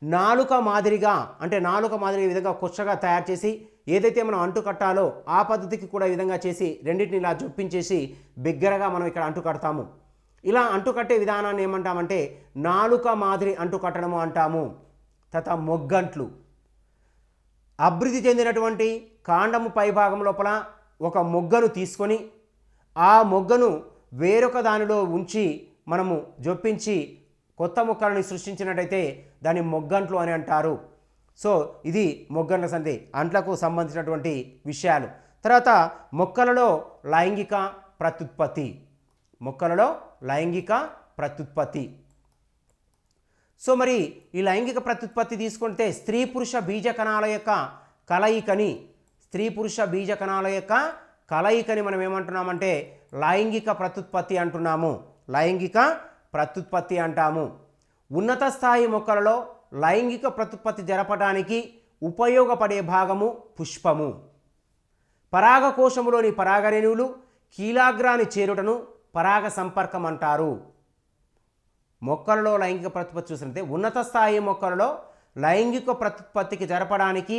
నాలుక మాదిరిగా అంటే నాలుక మాదిరి విధంగా కొచ్చగా తయారు చేసి ఏదైతే మనం అంటుకట్టాలో ఆ పద్ధతికి కూడా ఈ విధంగా చేసి రెండింటిని ఇలా జొప్పించేసి బిగ్గరగా మనం ఇక్కడ అంటుకడతాము. ఇలా అంటుకట్టే విధానాన్ని ఏమంటామంటే నాలుక మాదిరి అంటుకట్టడము అంటాము. తర్వాత మొగ్గంట్లు. అభివృద్ధి చెందినటువంటి కాండము పైభాగం లోపల ఒక మొగ్గను తీసుకొని ఆ మొగ్గను వేరొక దానిలో ఉంచి మనము జొప్పించి కొత్త మొక్కలను సృష్టించినట్టయితే దాన్ని మొగ్గంట్లు అని అంటారు. సో ఇది మొగ్గంట్ల సంధి అంట్లకు సంబంధించినటువంటి విషయాలు. తర్వాత మొక్కలలో లైంగిక ప్రత్యుత్పత్తి. మొక్కలలో లైంగిక ప్రత్యుత్పత్తి. సో మరి ఈ లైంగిక ప్రత్యుత్పత్తి తీసుకుంటే స్త్రీ పురుష బీజ కణాల యొక్క కలయికని మనం ఏమంటున్నామంటే లైంగిక ప్రత్యుత్పత్తి అంటున్నాము. లైంగిక ప్రత్యుత్పత్తి అంటాము. ఉన్నత స్థాయి మొక్కలలో లైంగిక ప్రత్యుత్పత్తి జరపడానికి ఉపయోగపడే భాగము పుష్పము. పరాగకోశములోని పరాగరేణువులు కీలాగ్రాన్ని చేరుటను పరాగ సంపర్కం అంటారు. మొక్కలలో లైంగిక ప్రత్యుత్పత్తి చూసినట్లయితే ఉన్నత స్థాయి మొక్కలలో లైంగిక ప్రత్యుత్పత్తికి జరపడానికి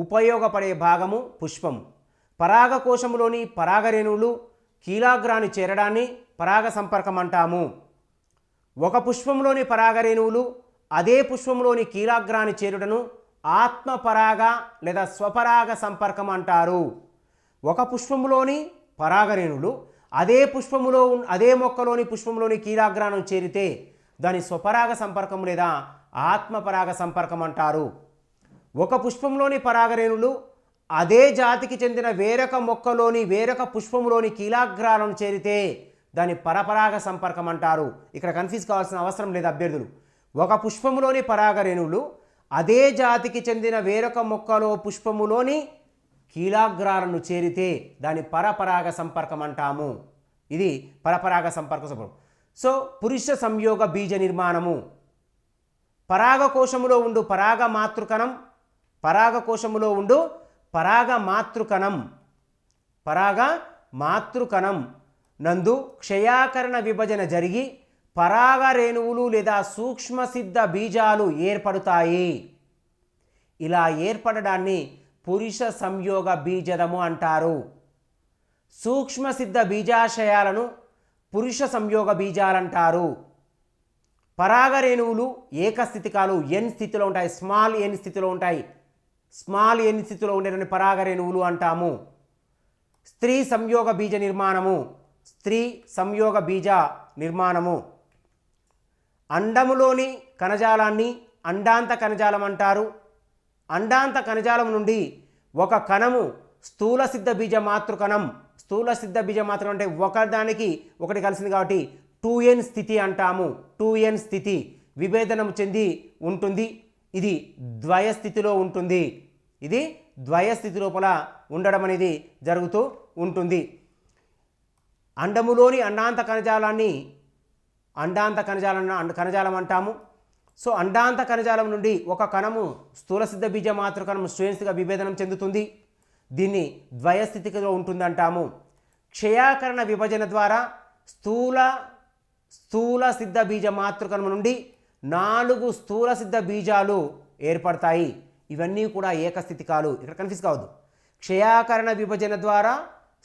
ఉపయోగపడే భాగము పుష్పము. పరాగకోశములోని పరాగరేణువులు కీలాగ్రాన్ని చేరడాన్ని పరాగ సంపర్కం అంటాము. ఒక పుష్పంలోని పరాగరేణువులు అదే పుష్పంలోని కీలాగ్రాన్ని చేరుటను ఆత్మపరాగ లేదా స్వపరాగ సంపర్కం అంటారు. ఒక పుష్పంలోని పరాగరేణువులు అదే మొక్కలోని పుష్పంలోని కీలాగ్రాన్ని చేరితే దాని స్వపరాగ సంపర్కం లేదా ఆత్మపరాగ సంపర్కం అంటారు. ఒక పుష్పంలోని పరాగరేణువులు అదే జాతికి చెందిన వేరొక మొక్కలోని వేరొక పుష్పంలోని కీలాగ్రాలను చేరితే దాని పరపరాగ సంపర్కం అంటారు. ఇక్కడ కన్ఫ్యూజ్ కావాల్సిన అవసరం లేదు అభ్యర్థులు. ఒక పుష్పములోని పరాగరేణువులు అదే జాతికి చెందిన వేరొక మొక్కలో పుష్పములోని కీలాగ్రాలను చేరితే దాని పరపరాగ సంపర్కం అంటాము. ఇది పరపరాగ సంపర్కం. సో పురుష సంయోగ బీజ నిర్మాణము. పరాగకోశములో ఉండు పరాగ మాతృకణం నందు క్షయాకరణ విభజన జరిగి పరాగరేణువులు లేదా సూక్ష్మసిద్ధ బీజాలు ఏర్పడతాయి. ఇలా ఏర్పడడాన్ని పురుష సంయోగ బీజదము అంటారు. సూక్ష్మసిద్ధ బీజాశయాలను పురుష సంయోగ బీజాలంటారు. పరాగరేణువులు ఏకస్థితికాలు ఎన్ స్థితిలో ఉంటాయి. స్మాల్ ఎన్ స్థితిలో ఉండేటువంటి పరాగరేణువులు అంటాము. స్త్రీ సంయోగ బీజ నిర్మాణము. అండములోని కణజాలాన్ని అండాంత కణజాలం అంటారు. అండాంత కణజాలం నుండి ఒక కణము స్థూల సిద్ధ బీజ మాతృకణం అంటే ఒకదానికి ఒకటి కలిసింది కాబట్టి 2n స్థితి అంటాము. 2n స్థితి విభేదనం చెంది ఉంటుంది. ఇది ద్వయ స్థితిలో ఉంటుంది. ఇది ద్వయ స్థితి లోపల ఉండడం అనేది జరుగుతూ ఉంటుంది. అండములోని అండాంత కణజాలం అంటాము. సో అండాంత కణజాలం నుండి ఒక కణము స్థూల సిద్ధ బీజ మాతృకణం శ్రేణిగా విభేదనం చెందుతుంది. దీన్ని ద్వయస్థితిలో ఉంటుందంటాము. క్షయాకరణ విభజన ద్వారా స్థూల సిద్ధ బీజ మాతృకణం నుండి 4 స్థూల సిద్ధ బీజాలు ఏర్పడతాయి. ఇవన్నీ కూడా ఏకస్థితికాలు. ఇక్కడ కన్ఫ్యూజ్ కావద్దు. క్షయాకరణ విభజన ద్వారా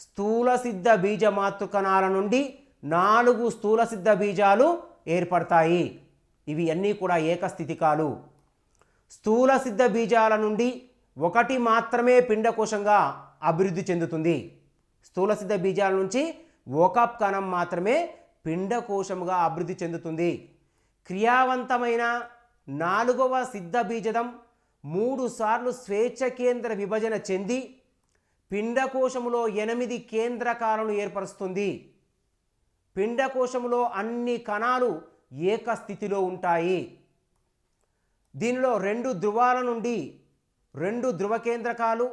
స్థూల సిద్ధ బీజ మాతృకణాల నుండి 4 స్థూల సిద్ధ బీజాలు ఏర్పడతాయి. ఇవి అన్నీ కూడా ఏకస్థితికాలు. స్థూల సిద్ధ బీజాల నుండి ఒకటి మాత్రమే పిండకోశంగా అభివృద్ధి చెందుతుంది. స్థూల సిద్ధ బీజాల నుంచి ఒక కణం మాత్రమే పిండకోశముగా అభివృద్ధి చెందుతుంది. క్రియావంతమైన 4వ సిద్ధ బీజదం 3 సార్లు స్వేచ్ఛ కేంద్ర విభజన చెంది పిండకోశములో 8 కేంద్రకాలను ఏర్పరుస్తుంది. పిండకోశములో అన్ని కణాలు ఏకస్థితిలో ఉంటాయి. దీనిలో 2 ధ్రువాల నుండి 2 ధ్రువ కేంద్రకాలు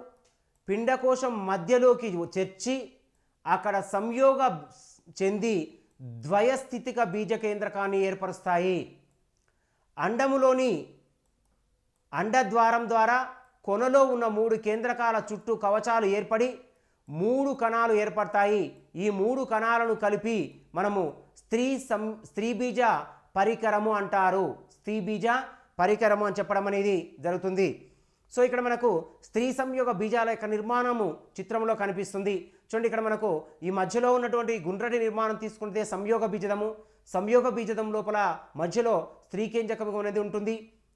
పిండకోశం మధ్యలోకి చేర్చి అక్కడ సంయోగ చెంది ద్వయస్థితిక బీజ కేంద్రకాన్ని ఏర్పరుస్తాయి. అండములోని అండద్వారం ద్వారా కొనలో ఉన్న 3 కేంద్రకాల చుట్టూ కవచాలు ఏర్పడి 3 కణాలు ఏర్పడతాయి. ఈ 3 కణాలను కలిపి మనము స్త్రీ బీజ పరికరము అంటారు. స్త్రీ బీజ పరికరము అని చెప్పడం అనేది జరుగుతుంది. సో ఇక్కడ మనకు స్త్రీ సంయోగ బీజాల యొక్క నిర్మాణము చిత్రంలో కనిపిస్తుంది. చూడండి, ఇక్కడ మనకు ఈ మధ్యలో ఉన్నటువంటి గుండ్రటి నిర్మాణం తీసుకుంటే సంయోగ బీజదము. సంయోగ బీజదం లోపల మధ్యలో స్త్రీకేంద్రకం అనేది ఉంటుంది.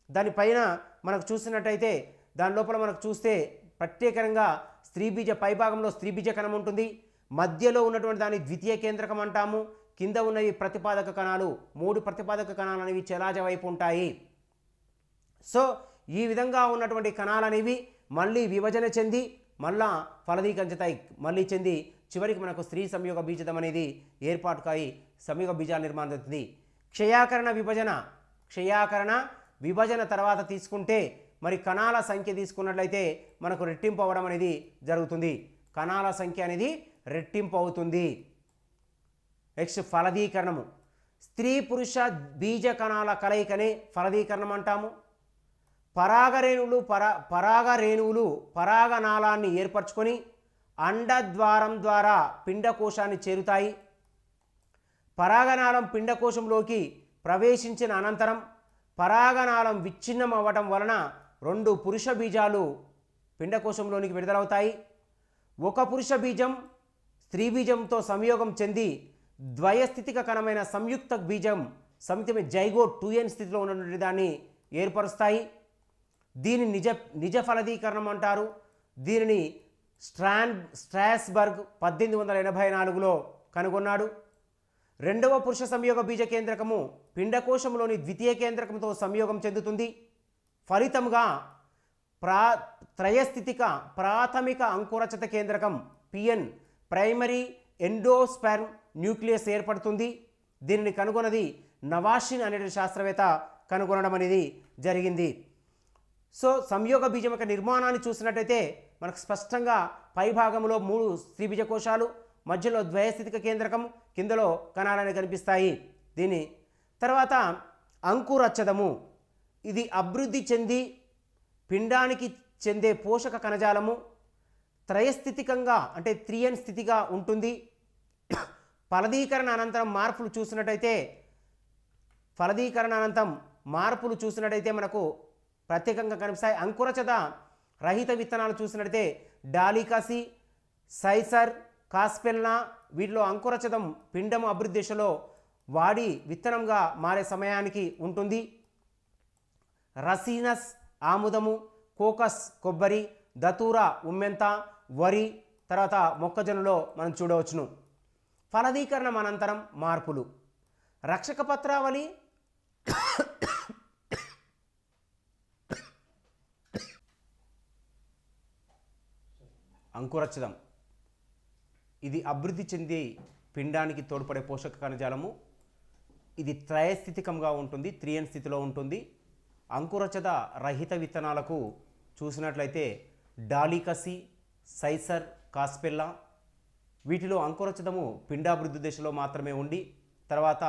దానిపైన మనకు చూసినట్టయితే దాని లోపల మనకు చూస్తే ప్రత్యేకంగా స్త్రీ బీజ పైభాగంలో స్త్రీ బీజ కణం ఉంటుంది. మధ్యలో ఉన్నటువంటి దాన్ని ద్వితీయ కేంద్రకం అంటాము. కింద ఉన్నవి ప్రతిపాదక కణాలు. 3 ప్రతిపాదక కణాలు అనేవి చెలాజ వైపు ఉంటాయి. సో ఈ విధంగా ఉన్నటువంటి కణాలు అనేవి మళ్ళీ విభజన చెంది మళ్ళా ఫలదీకరించుతాయి. మళ్ళీ చెంది చివరికి మనకు స్త్రీ సంయోగ బీజదం అనేది ఏర్పాటుకాయి సంయోగ బీజాల నిర్మాణం జరుగుతుంది. క్షయాకరణ విభజన తర్వాత తీసుకుంటే మరి కణాల సంఖ్య తీసుకున్నట్లయితే మనకు రెట్టింపు అవ్వడం అనేది జరుగుతుంది. కణాల సంఖ్య అనేది రెట్టింపు అవుతుంది. నెక్స్ట్ ఫలదీకరణము. స్త్రీ పురుష బీజ కణాల కలయికనే ఫలదీకరణం అంటాము. పరాగరేణువులు పరాగనాళాన్ని ఏర్పరచుకొని అండద్వారం ద్వారా పిండకోశాన్ని చేరుతాయి. పరాగనాళం పిండకోశంలోకి ప్రవేశించిన అనంతరం పరాగనాళం విచ్ఛిన్నం అవ్వడం వలన 2 పురుష బీజాలు పిండకోశంలోనికి విడుదలవుతాయి. ఒక పురుష బీజం స్త్రీ బీజంతో సంయోగం చెంది ద్వయస్థితిక కణమైన సంయుక్త బీజం సమితిని జైగోట్ 2n స్థితిలో ఉన్నటువంటి దాన్ని ఏర్పరుస్తాయి. దీని నిజ ఫలదీకరణం అంటారు. దీనిని స్ట్రాస్బర్గ్ 1884లో కనుగొన్నాడు. 2వ పురుష సంయోగ బీజ కేంద్రకము పిండకోశంలోని ద్వితీయ కేంద్రకంతో సంయోగం చెందుతుంది. ఫలితంగా త్రయస్థితిక ప్రాథమిక అంకురచత కేంద్రకం PN ప్రైమరీ ఎండోస్పెర్మ్ న్యూక్లియస్ ఏర్పడుతుంది. దీనిని కనుగొన్నది నవాషిన్ అనే శాస్త్రవేత్త కనుగొనడం అనేది జరిగింది. సో సంయోగ బీజం యొక్క నిర్మాణాన్ని చూసినట్టయితే మనకు స్పష్టంగా పై భాగంలో 3 స్త్రీ బీజ కోశాలు, మధ్యలో ద్వయస్థితిక కేంద్రకం, కిందలో కణాలని కనిపిస్తాయి. దీని తర్వాత అంకురచ్చదము. ఇది అభివృద్ధి చెంది పిండానికి చెందే పోషక కణజాలము. త్రయస్థితికంగా అంటే 3n స్థితిగా ఉంటుంది. ఫలదీకరణ అనంతరం మార్పులు చూసినట్టయితే మనకు ప్రత్యేకంగా కనిపిస్తాయి. అంకురచద రహిత విత్తనాలు చూసినట్టయితే డాలికాసి, సైసర్, కాస్పెల్నా వీటిలో అంకురచదం పిండము అభివృద్ధి దశలో వాడి విత్తనంగా మారే సమయానికి ఉంటుంది. రసీనస్ ఆముదము, కోకస్ కొబ్బరి, దతూర ఉమ్మెంత, వరి, తర్వాత మొక్కజొన్నలో మనం చూడవచ్చును. ఫలదీకరణం అనంతరం మార్పులు. రక్షక పత్రావళి అంకురచ్చదం ఇది అభివృద్ధి చెంది పిండానికి తోడ్పడే పోషక కణజాలము. ఇది త్రయస్థితికంగా ఉంటుంది, 3n స్థితిలో ఉంటుంది. అంకురచద రహిత విత్తనాలకు చూసినట్లయితే డాలికసి, సైసర్, కాస్పెల్లా. వీటిలో అంకురచదము పిండాభివృద్ధి దశలో మాత్రమే ఉండి తర్వాత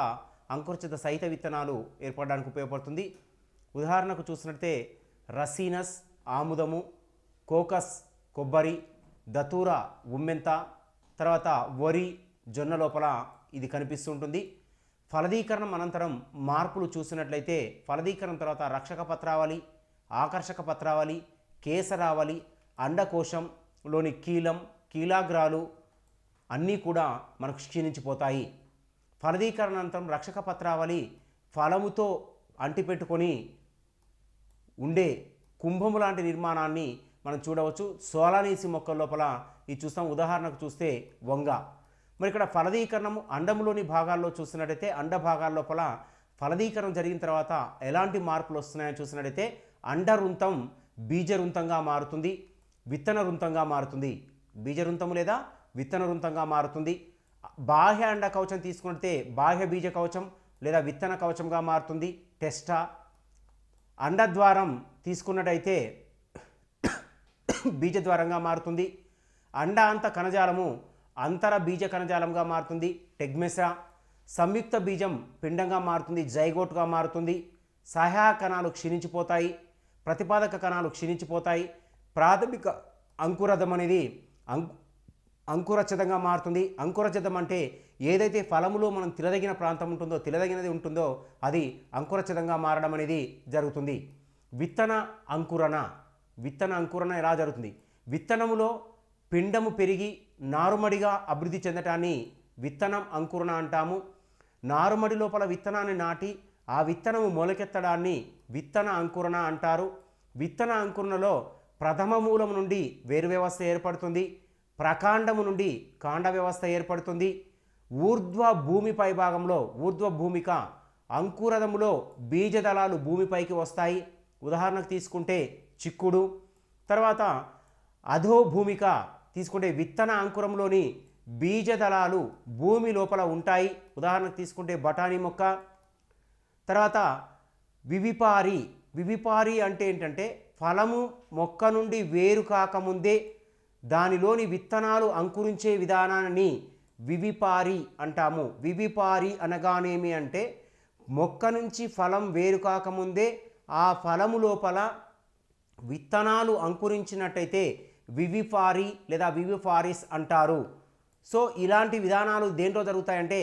అంకురచద సహిత విత్తనాలు ఏర్పడడానికి ఉపయోగపడుతుంది. ఉదాహరణకు చూసినట్లయితే రసీనస్ ఆముదము, కోకస్ కొబ్బరి, దతూర ఉమ్మెంత, తర్వాత వరి జొన్న లోపల ఇది కనిపిస్తుంటుంది. ఫలదీకరణం అనంతరం మార్పులు చూసినట్లయితే ఫలదీకరణం తర్వాత రక్షక పత్రావళి, ఆకర్షక పత్రావళి, కేసరావళి, అండకోశంలోని కీలం, కీలాగ్రాలు అన్నీ కూడా మనకు క్షీణించిపోతాయి. ఫలదీకరణ అనంతరం రక్షక పత్రావళి ఫలముతో అంటిపెట్టుకొని ఉండే కుంభము లాంటి నిర్మాణాన్ని మనం చూడవచ్చు. సోలానీసి మొక్కల లోపల ఇది చూస్తాం. ఉదాహరణకు చూస్తే వంగ. మరి ఇక్కడ ఫలదీకరణము అండములోని భాగాల్లో చూసినట్టయితే అండ భాగాల లోపల ఫలదీకరణం జరిగిన తర్వాత ఎలాంటి మార్పులు వస్తున్నాయని చూసినట్టయితే అండరుంతం బీజరుంతంగా మారుతుంది, విత్తన రుంతంగా మారుతుంది. బీజరుంతము లేదా విత్తన రుంతంగా మారుతుంది. బాహ్య అండ కవచం తీసుకుంటే బాహ్య బీజ కవచం లేదా విత్తన కవచంగా మారుతుంది. టెస్టా. అండద్వారం తీసుకున్నట్టయితే బీజద్వారంగా మారుతుంది. అండాంత కణజాలము అంతర బీజ కణజాలంగా మారుతుంది. టెగ్మెసా. సంయుక్త బీజం పిండంగా మారుతుంది, జైగోట్గా మారుతుంది. సహాయ కణాలు క్షీణించిపోతాయి, ప్రతిపాదక కణాలు క్షీణించిపోతాయి. ప్రాథమిక అంకురదం అనేది అంకురచదంగా మారుతుంది. అంకురచదం అంటే ఏదైతే ఫలములో మనం తినదగిన ప్రాంతం ఉంటుందో, తినదగినది ఉంటుందో అది అంకురచదంగా మారడం అనేది జరుగుతుంది. విత్తన అంకురణ ఎలా జరుగుతుంది? విత్తనములో పిండము పెరిగి నారుమడిగా అభివృద్ధి చెందటాన్ని విత్తనం అంకురణ అంటాము. నారుమడి లోపల విత్తనాన్ని నాటి ఆ విత్తనము మొలకెత్తడాన్ని విత్తన అంకురణ అంటారు. విత్తన అంకురణలో ప్రథమ మూలము నుండి వేరు వ్యవస్థ ఏర్పడుతుంది, ప్రకాండము నుండి కాండ వ్యవస్థ ఏర్పడుతుంది. ఊర్ధ్వ భూమి పై భాగంలో ఊర్ధ్వ భూమిక అంకురదములో బీజదళాలు భూమిపైకి వస్తాయి. ఉదాహరణకు తీసుకుంటే చిక్కుడు. తర్వాత అధో భూమిక తీసుకుంటే విత్తన అంకురంలోని బీజదళాలు భూమి లోపల ఉంటాయి. ఉదాహరణకు తీసుకుంటే బఠానీ మొక్క. తర్వాత వివిపారి అంటే ఏంటంటే ఫలము మొక్క నుండి వేరు కాకముందే దానిలోని విత్తనాలు అంకురించే విధానాన్ని వివిపారి అంటాము. వివిపారి అనగానేమి అంటే మొక్క నుంచి ఫలం వేరు కాకముందే ఆ ఫలము లోపల విత్తనాలు అంకురించినట్టయితే వివిపారి లేదా వివిపారిస్ అంటారు. సో ఇలాంటి విధానాలు దేంట్లో జరుగుతాయంటే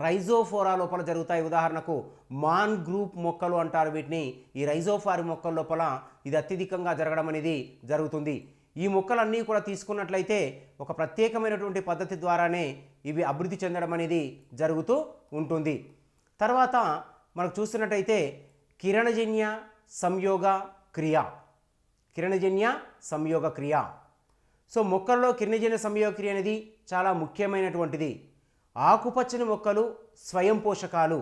రైజోఫోరా లోపల జరుగుతాయి. ఉదాహరణకు మాన్ గ్రూప్ మొక్కలు అంటారు వీటిని. ఈ రైజోఫారి మొక్కల లోపల ఇది అత్యధికంగా జరగడం అనేది జరుగుతుంది. ఈ మొక్కలన్నీ కూడా తీసుకున్నట్లయితే ఒక ప్రత్యేకమైనటువంటి పద్ధతి ద్వారానే ఇవి అభివృద్ధి చెందడం అనేది జరుగుతూ ఉంటుంది. తర్వాత మనకు చూస్తున్నట్టయితే కిరణజన్య సంయోగ క్రియ. సో మొక్కల్లో కిరణజన్య సంయోగ క్రియ అనేది చాలా ముఖ్యమైనటువంటిది. ఆకుపచ్చని మొక్కలు స్వయం పోషకాలు.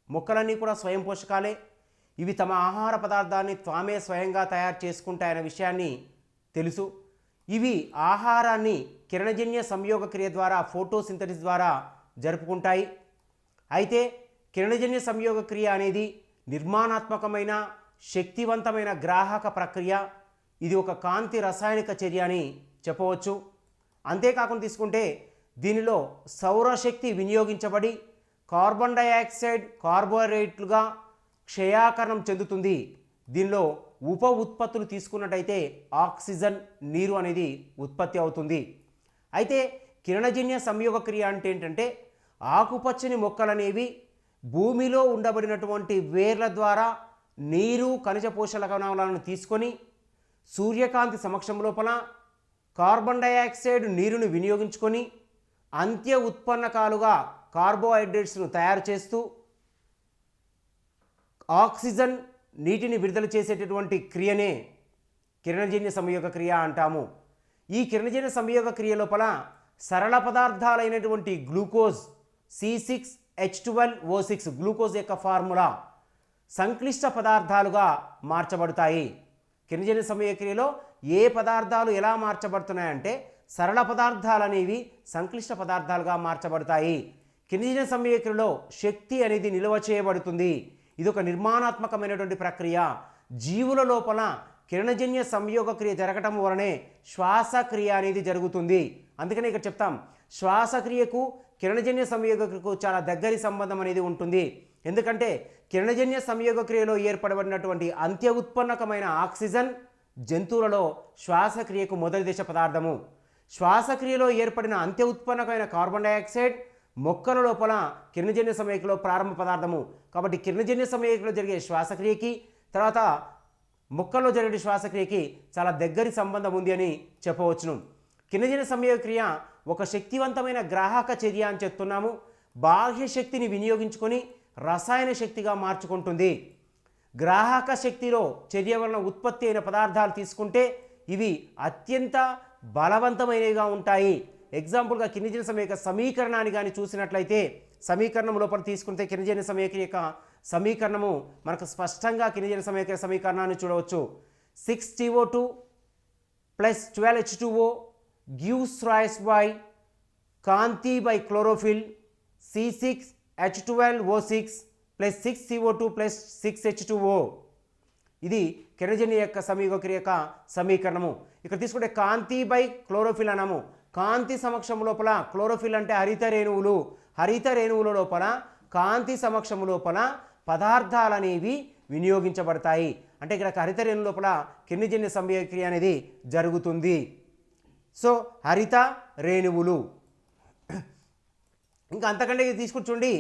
మొక్కలన్నీ కూడా స్వయం పోషకాలే. ఇవి తమ ఆహార పదార్థాన్ని తామే స్వయంగా తయారు చేసుకుంటాయనే విషయాన్ని తెలుసు. ఇవి ఆహారాన్ని కిరణజన్య సంయోగ క్రియ ద్వారా ఫోటోసింథసిస్ ద్వారా జరుపుకుంటాయి. అయితే కిరణజన్య సంయోగ క్రియ అనేది నిర్మాణాత్మకమైన శక్తివంతమైన గ్రాహక ప్రక్రియ. ఇది ఒక కాంతి రసాయనిక చర్య అని చెప్పవచ్చు. అంతేకాకుండా తీసుకుంటే దీనిలో సౌరశక్తి వినియోగించబడి కార్బన్ డయాక్సైడ్ కార్బోహైడ్రేట్లుగా క్షయాకరణం చెందుతుంది. దీనిలో ఉప ఉత్పత్తులు తీసుకున్నట్టయితే ఆక్సిజన్, నీరు అనేది ఉత్పత్తి అవుతుంది. అయితే కిరణజన్య సంయోగ క్రియ అంటే ఏంటంటే ఆకుపచ్చని మొక్కలనేవి భూమిలో ఉండబడినటువంటి వేర్ల ద్వారా నీరు, ఖనిజ పోషకాలను తీసుకొని సూర్యకాంతి సమక్షం లోపల కార్బన్ డయాక్సైడ్ నీరును వినియోగించుకొని అంత్య ఉత్పన్నకాలుగా కార్బోహైడ్రేట్స్ను తయారు చేస్తూ ఆక్సిజన్, నీటిని విడుదల చేసేటటువంటి క్రియనే కిరణజన్య సంయోగ క్రియ అంటాము. ఈ కిరణజన్య సంయోగ క్రియ లోపల సరళ పదార్థాలైనటువంటి గ్లూకోజ్ C6H12O6 గ్లూకోజ్ యొక్క ఫార్ములా సంక్లిష్ట పదార్థాలుగా మార్చబడతాయి. కిరణజన్య సంయోగ క్రియలో ఏ పదార్థాలు ఎలా మార్చబడుతున్నాయంటే సరళ పదార్థాలు అనేవి సంక్లిష్ట పదార్థాలుగా మార్చబడతాయి. కిరణజన్య సంయోగ క్రియలో శక్తి అనేది నిల్వ చేయబడుతుంది. ఇది ఒక నిర్మాణాత్మకమైనటువంటి ప్రక్రియ. జీవుల లోపల కిరణజన్య సంయోగ క్రియ జరగటం వలనే శ్వాసక్రియ అనేది జరుగుతుంది. అందుకనే ఇక్కడ చెప్తాం, శ్వాసక్రియకు కిరణజన్య సంయోగక్రియకు చాలా దగ్గరి సంబంధం అనేది ఉంటుంది. ఎందుకంటే కిరణజన్య సంయోగ క్రియలో ఏర్పడబడినటువంటి అంత్య ఉత్పన్నకమైన ఆక్సిజన్ జంతువులలో శ్వాసక్రియకు మొదటి దశ పదార్థము. శ్వాసక్రియలో ఏర్పడిన అంత్య ఉత్పన్నకమైన కార్బన్ డైఆక్సైడ్ మొక్కల లోపల కిరణజన్య సంయోగంలో ప్రారంభ పదార్థము. కాబట్టి కిరణజన్య సంయోగంలో జరిగే శ్వాసక్రియకి తర్వాత మొక్కల్లో జరిగే శ్వాసక్రియకి చాలా దగ్గరి సంబంధం ఉంది అని చెప్పవచ్చును. కిరణజన్య సంయోగ క్రియ ఒక శక్తివంతమైన గ్రాహక చర్య అని చెప్తున్నాము. బాహ్య శక్తిని వినియోగించుకొని రసాయన శక్తిగా మార్చుకుంటుంది. గ్రాహక శక్తిలో చర్య వలన ఉత్పత్తి అయిన పదార్థాలు తీసుకుంటే ఇవి అత్యంత బలవంతమైనవిగా ఉంటాయి. ఎగ్జాంపుల్గా కిరణజన్య సంయోగ సమీకరణాన్ని కానీ చూసినట్లయితే సమీకరణం లోపల తీసుకుంటే కిరణజన్య సంయోగ యొక్క సమీకరణము మనకు స్పష్టంగా కిరణజన్య సంయోగ సమీకరణాన్ని చూడవచ్చు. 6CO2 + 12H2O gives rise by Kanthi by chlorophyll C6H12O6 + 6CO2 + 6H2O. ఇది కిరణజన్య యొక్క సంయోగ క్రియ యొక్క సమీకరణము. ఇక్కడ తీసుకుంటే కాంతి బై క్లోరోఫిల్ అన్నాము. కాంతి సమక్షం లోపల క్లోరోఫిల్ అంటే హరిత రేణువులు. హరిత రేణువుల లోపల కాంతి సమక్షం లోపల పదార్థాలు అనేవి వినియోగించబడతాయి. అంటే ఇక్కడ హరిత రేణువుల లోపల కిరణజన్య సంయోగ క్రియ అనేది జరుగుతుంది. సో హరిత రేణువులు. ఇంకా అంతకంటే తీసుకుని చూడండి,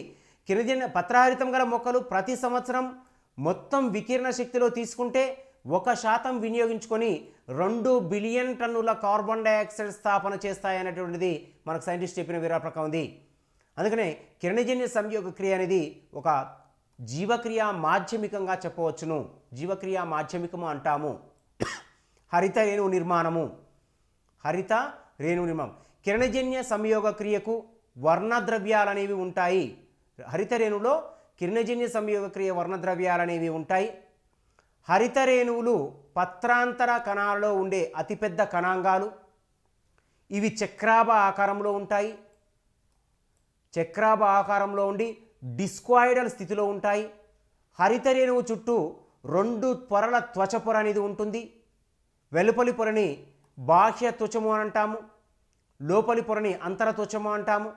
కిరణజన్య పత్రహరితం గల మొక్కలు ప్రతి సంవత్సరం మొత్తం వికిరణ శక్తిలో తీసుకుంటే 1% వినియోగించుకొని 2 బిలియన్ టన్నుల కార్బన్ డైఆక్సైడ్ స్థాపన చేస్తాయనేటువంటిది మనకు సైంటిస్ట్ చెప్పిన వివరణ ఉంది. అందుకనే కిరణజన్య సంయోగ క్రియ అనేది ఒక జీవక్రియ మాధ్యమికంగా చెప్పవచ్చును. జీవక్రియ మాధ్యమికము అంటాము. హరిత రేణువు నిర్మాణము. హరిత రేణువు నిర్మాణం. కిరణజన్య సంయోగ క్రియకు వర్ణద్రవ్యాలు అనేవి ఉంటాయి. హరిత రేణువులో కిరణజన్య సంయోగ క్రియ వర్ణద్రవ్యాలు అనేవి ఉంటాయి. హరిత రేణువులు పత్రాంతర కణాలలో ఉండే అతిపెద్ద కణాంగాలు. ఇవి చక్రాభ ఆకారంలో ఉంటాయి. చక్రాభ ఆకారంలో ఉండి డిస్క్వాయిడల్ స్థితిలో ఉంటాయి. హరిత రేణువు చుట్టూ 2 పొరల త్వచ పొర అనేది ఉంటుంది. వెలుపలి పొరని బాహ్య త్వచము అని అంటాము. లోపలి పొరని అంతర త్వచము అంటాము.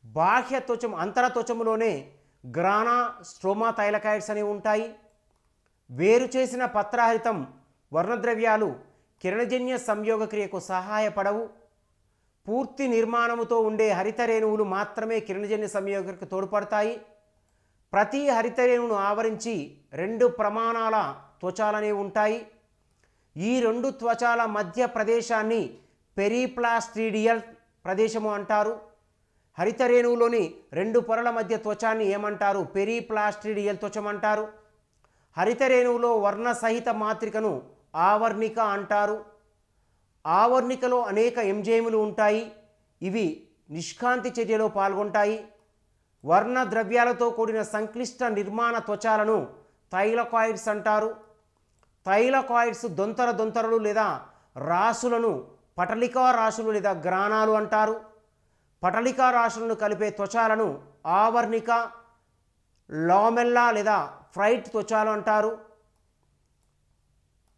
బాహ్య త్వచము అంతర త్వచములోనే గ్రానా స్ట్రోమా థైలకాయిడ్స్ అనేవి ఉంటాయి. వేరు చేసిన పత్రహరితం వర్ణద్రవ్యాలు కిరణజన్య సంయోగ క్రియకు సహాయపడవు. పూర్తి నిర్మాణముతో ఉండే హరిత రేణువులు మాత్రమే కిరణజన్య సంయోగకు తోడ్పడతాయి. ప్రతి హరిత రేణువును ఆవరించి 2 ప్రమాణాల త్వచాలనేవి ఉంటాయి. ఈ 2 త్వచాల మధ్య ప్రదేశాన్ని పెరిప్లాస్ట్రిడియల్ ప్రదేశము అంటారు. హరిత రేణువులోని 2 పొరల మధ్య త్వచాన్ని ఏమంటారు? పెరిప్లాస్ట్రిడియల్ త్వచం అంటారు. హరిత రేణువులో వర్ణ సహిత మాత్రికను ఆవర్ణిక అంటారు. ఆవర్ణికలో అనేక ఎంజైములు ఉంటాయి. ఇవి నిష్కాంతి చర్యలో పాల్గొంటాయి. వర్ణ ద్రవ్యాలతో కూడిన సంక్లిష్ట నిర్మాణ త్వచాలను థైలకాయిడ్స్ అంటారు. థైలకాయిడ్స్ దొంతరలు లేదా రాసులను పటలికా రాసులు లేదా గ్రానాలు అంటారు. పటలికా రాసులను కలిపే త్వచాలను ఆవర్ణిక, లామెల్లా లేదా ఫ్రైట్ త్వచాలు అంటారు.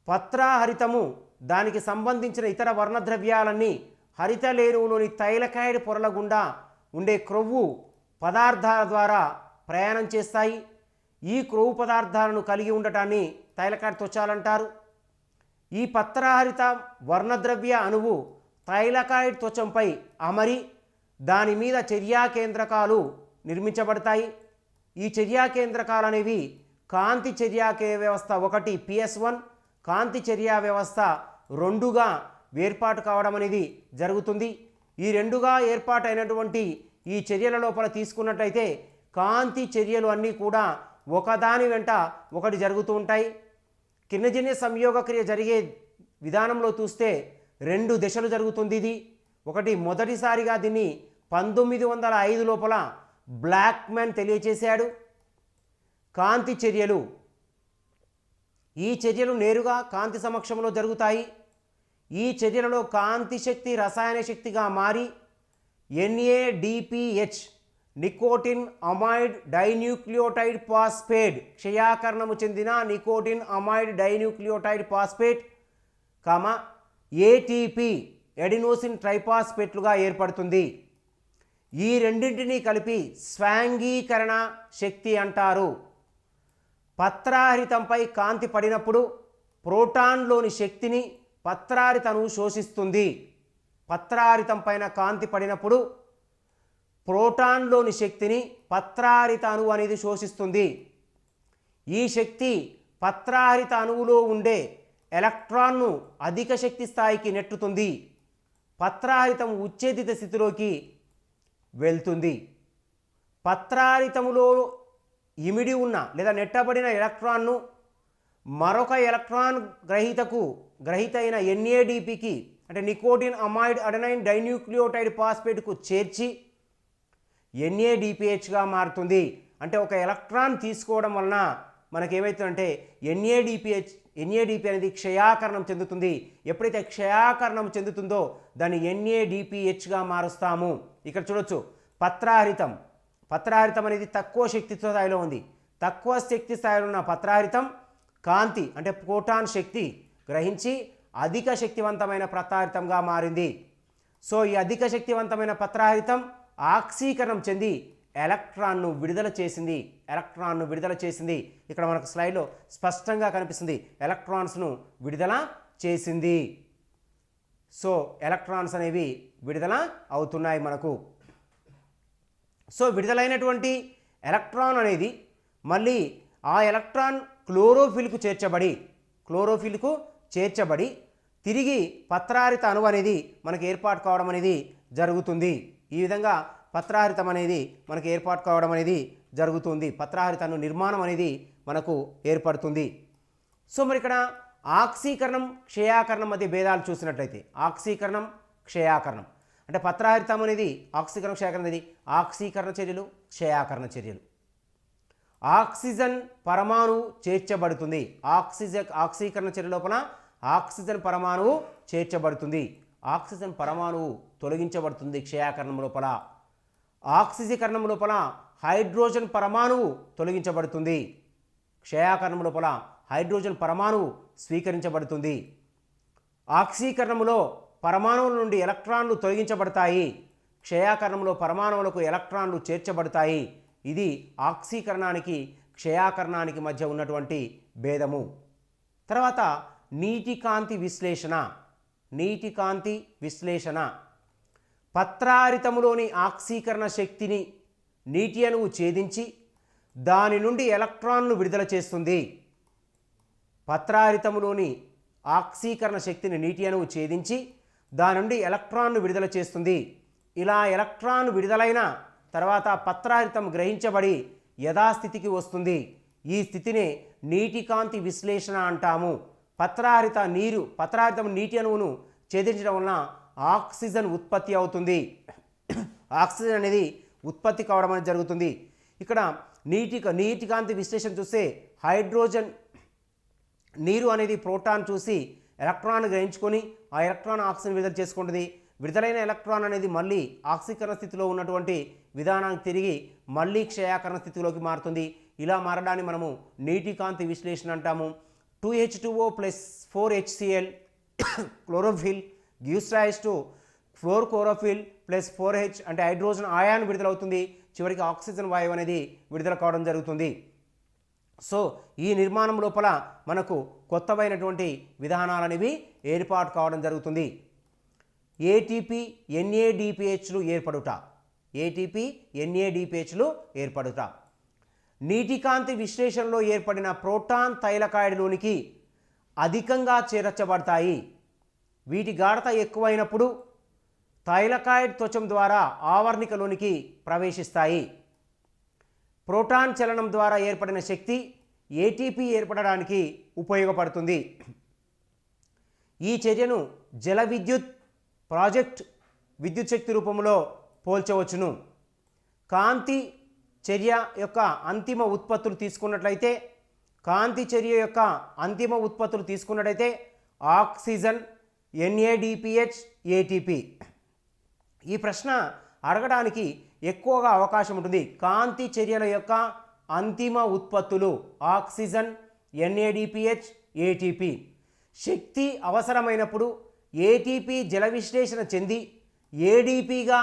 పత్రహరితము దానికి సంబంధించిన ఇతర వర్ణద్రవ్యాలన్నీ హరిత రేణువులోని థైలకాయిడ్ పొరల గుండా ఉండే క్రొవ్వు పదార్థాల ద్వారా ప్రయాణం చేస్తాయి. ఈ క్రొవ్వు పదార్థాలను కలిగి ఉండటాన్ని థైలకాయిడ్ త్వచాలంటారు. ఈ పత్రహరిత వర్ణద్రవ్య అణువు థైలకాయిడ్ త్వచంపై అమరి దాని మీద చర్యా కేంద్రకాలు నిర్మించబడతాయి. ఈ చర్యా కేంద్రకాలు అనేవి కాంతి చర్యా వ్యవస్థ 1 PS1, కాంతి చర్యా వ్యవస్థ 2గా ఏర్పాటు కావడం అనేది జరుగుతుంది. ఈ 2గా ఏర్పాటైనటువంటి ఈ చర్యల లోపల తీసుకున్నట్లయితే కాంతి చర్యలు అన్నీ కూడా ఒకదాని వెంట ఒకటి జరుగుతూ ఉంటాయి. కిరణజన్య సంయోగ క్రియ జరిగే విధానంలో చూస్తే 2 దశలు జరుగుతుంది. ఇది ఒకటి మొదటిసారిగా దీన్ని 1905 లోపల బ్లాక్మెన్ తెలియచేశాడు. కాంతి చర్యలు, ఈ చర్యలు నేరుగా కాంతి సమక్షంలో జరుగుతాయి. ఈ చర్యలలో కాంతి శక్తి రసాయన శక్తిగా మారి NADPH nicotine amide dinucleotide phosphate, క్షయాకరణము చెందిన nicotine amide dinucleotide phosphate ATP adenosine ట్రైఫాస్ఫేట్లుగా ఏర్పడుతుంది. ఈ రెండింటినీ కలిపి స్వాంగీకరణ శక్తి అంటారు. పత్రహరితంపై కాంతి పడినప్పుడు ప్రోటాన్లోని శక్తిని పత్రహరిత అణువు శోషిస్తుంది. పత్రహరితం పైన కాంతి పడినప్పుడు ప్రోటాన్లోని శక్తిని పత్రహరిత అణువు అనేది శోషిస్తుంది. ఈ శక్తి పత్రహరిత అణువులో ఉండే ఎలక్ట్రాన్ను అధిక శక్తి స్థాయికి నెట్టుతుంది. పత్రహరితం ఉచ్ఛేదిత స్థితిలోకి వెళ్తుంది. పత్రహరితములో ఇమిడి ఉన్న లేదా నెట్టబడిన ఎలక్ట్రాన్ను మరొక ఎలక్ట్రాన్ గ్రహీత అయిన ఎన్ఏడిపికి అంటే నికోటిన్ అమైడ్ అడెనైన్ డైన్యూక్లియోటైడ్ ఫాస్ఫేట్కు చేర్చి ఎన్ఏడిపిహెచ్గా మారుతుంది. అంటే ఒక ఎలక్ట్రాన్ తీసుకోవడం వలన మనకేమవుతుందంటే ఎన్ఏడిపి అనేది క్షయాకరణం చెందుతుంది. ఎప్పుడైతే క్షయాకరణం చెందుతుందో దాన్ని ఎన్ఏడిపిహెచ్గా మారుస్తాము. ఇక్కడ చూడొచ్చు పత్రహరితం అనేది తక్కువ శక్తి స్థాయిలో ఉంది. తక్కువ శక్తి స్థాయిలో ఉన్న పత్రహరితం కాంతి అంటే ప్రోటాన్ శక్తి గ్రహించి అధిక శక్తివంతమైన పత్రహరితంగా మారింది. సో ఈ అధిక శక్తివంతమైన పత్రహరితం ఆక్సీకరణం చెంది ఎలక్ట్రాన్ను విడుదల చేసింది. ఇక్కడ మనకు స్లైడ్లో స్పష్టంగా కనిపిస్తుంది, ఎలక్ట్రాన్స్ను విడుదల చేసింది. సో ఎలక్ట్రాన్స్ అనేవి విడుదల అవుతున్నాయి మనకు. సో విడుదలైనటువంటి ఎలక్ట్రాన్ అనేది మళ్ళీ ఆ ఎలక్ట్రాన్ క్లోరోఫిల్కు చేర్చబడి తిరిగి పత్రహరిత అణువు అనేది మనకు ఏర్పాటు కావడం అనేది జరుగుతుంది. ఈ విధంగా పత్రహరితం అనేది మనకు ఏర్పాటు కావడం అనేది జరుగుతుంది. పత్రహరిత అణు నిర్మాణం అనేది మనకు ఏర్పడుతుంది. సో మరి ఇక్కడ ఆక్సీకరణం క్షయాకరణం మధ్య భేదాలు చూసినట్లయితే ఆక్సీకరణం క్షయాకరణం అంటే పత్రహరితం అనేది ఆక్సీకరణ క్షయాకరణ అనేది ఆక్సీకరణ చర్యలు క్షయాకరణ చర్యలు. ఆక్సిజన్ పరమాణువు చేర్చబడుతుంది. ఆక్సీకరణ చర్య లోపల ఆక్సిజన్ పరమాణువు చేర్చబడుతుంది. ఆక్సిజన్ పరమాణువు తొలగించబడుతుంది క్షయాకరణం లోపల. ఆక్సిజీకరణం లోపల హైడ్రోజన్ పరమాణువు తొలగించబడుతుంది. క్షయాకరణం లోపల హైడ్రోజన్ పరమాణువు స్వీకరించబడుతుంది. ఆక్సీకరణంలో పరమాణువుల నుండి ఎలక్ట్రాన్లు తొలగించబడతాయి. క్షయాకరణంలో పరమాణువులకు ఎలక్ట్రాన్లు చేర్చబడతాయి. ఇది ఆక్సీకరణానికి క్షయాకరణానికి మధ్య ఉన్నటువంటి భేదము. తర్వాత నీటి కాంతి విశ్లేషణ. పత్రహరితములోని ఆక్సీకరణ శక్తిని నీటి అణువు ఛేదించి దాని నుండి ఎలక్ట్రాన్లు విడుదల చేస్తుంది. పత్రహరితములోని ఆక్సీకరణ శక్తిని నీటి అణువు ఛేదించి దాని నుండి ఎలక్ట్రాన్ను విడుదల చేస్తుంది. ఇలా ఎలక్ట్రాన్ విడుదలైన తర్వాత పత్రహరితం గ్రహించబడి యథాస్థితికి వస్తుంది. ఈ స్థితినే నీటి కాంతి విశ్లేషణ అంటాము. పత్రహరితం నీటి అణువును ఛేదించడం వలన ఆక్సిజన్ ఉత్పత్తి అవుతుంది. ఆక్సిజన్ అనేది ఉత్పత్తి కావడం అనేది జరుగుతుంది. ఇక్కడ నీటి కాంతి విశ్లేషణ చూస్తే హైడ్రోజన్ నీరు అనేది ప్రోటాన్ చూసి ఎలక్ట్రాన్ గ్రహించుకొని ఆ ఎలక్ట్రాన్ ఆక్సిజన్ విడుదల చేసుకుంటుంది. విడుదలైన ఎలక్ట్రాన్ అనేది మళ్ళీ ఆక్సీకరణ స్థితిలో ఉన్నటువంటి విధానానికి తిరిగి మళ్ళీ క్షయాకరణ స్థితిలోకి మారుతుంది. ఇలా మారడాన్ని మనము నీటి కాంతి విశ్లేషణ అంటాము. 2H2O + 4HCl chlorophyll gives rise to 4 chlorophyll + 4H అంటే హైడ్రోజన్ ఆయాన్ విడుదలవుతుంది. చివరికి ఆక్సిజన్ వాయువు అనేది విడుదల కావడం జరుగుతుంది. సో ఈ నిర్మాణం లోపల మనకు కొత్తవైనటువంటి విధానాలు అనేవి ఏర్పాటు కావడం జరుగుతుంది. ఏటీపీ ఎన్ఏడిపిహెచ్లు ఏర్పడుట. నీటి కాంతి విశ్లేషణలో ఏర్పడిన ప్రోటాన్ తైలకాయిడ్లోనికి అధికంగా చేర్చబడతాయి. వీటి గాఢత ఎక్కువైనప్పుడు తైలకాయిడ్ త్వచం ద్వారా ఆవర్ణికలోనికి ప్రవేశిస్తాయి. ప్రోటాన్ చలనం ద్వారా ఏర్పడిన శక్తి ఏటీపీ ఏర్పడడానికి ఉపయోగపడుతుంది. ఈ చర్యను జల విద్యుత్ ప్రాజెక్ట్ విద్యుత్ శక్తి రూపంలో పోల్చవచ్చును. కాంతి చర్య యొక్క అంతిమ ఉత్పత్తులు తీసుకున్నట్లయితే ఆక్సిజన్, ఎన్ఏడిపిహెచ్, ఏటీపీ. ఈ ప్రశ్న అడగడానికి ఎక్కువగా అవకాశం ఉంటుంది. కాంతి చర్యల యొక్క అంతిమ ఉత్పత్తులు ఆక్సిజన్, NADPH, ATP. శక్తి అవసరమైనప్పుడు ATP జల విశ్లేషణ చెంది ADPగా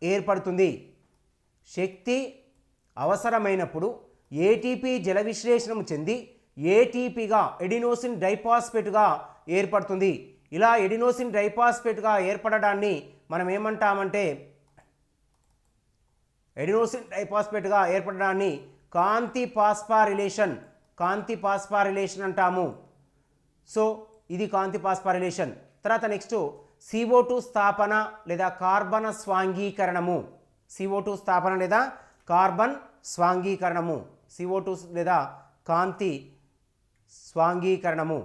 ఏర్పడుతుంది. శక్తి అవసరమైనప్పుడు ATP జల విశ్లేషణ చెంది ATPగా ఎడినోసిన్ డైపాస్పేట్గా ఏర్పడుతుంది. ఇలా ఎడినోసిన్ డైపాస్పేట్గా ఏర్పడడాన్ని మనం ఏమంటామంటే ఎడినోసిన్ డైపాస్పేట్గా ఏర్పడడాన్ని కాంతి పాస్ఫారిలేషన్ అంటాము. సో ఇది కాంతి పాస్ఫారిలేషన్. తర్వాత నెక్స్ట్ CO2 స్థాపన లేదా కార్బన స్వాంగీకరణము. CO2 స్థాపన లేదా కార్బన్ స్వాంగీకరణము, CO2 లేదా కాంతి స్వాంగీకరణము.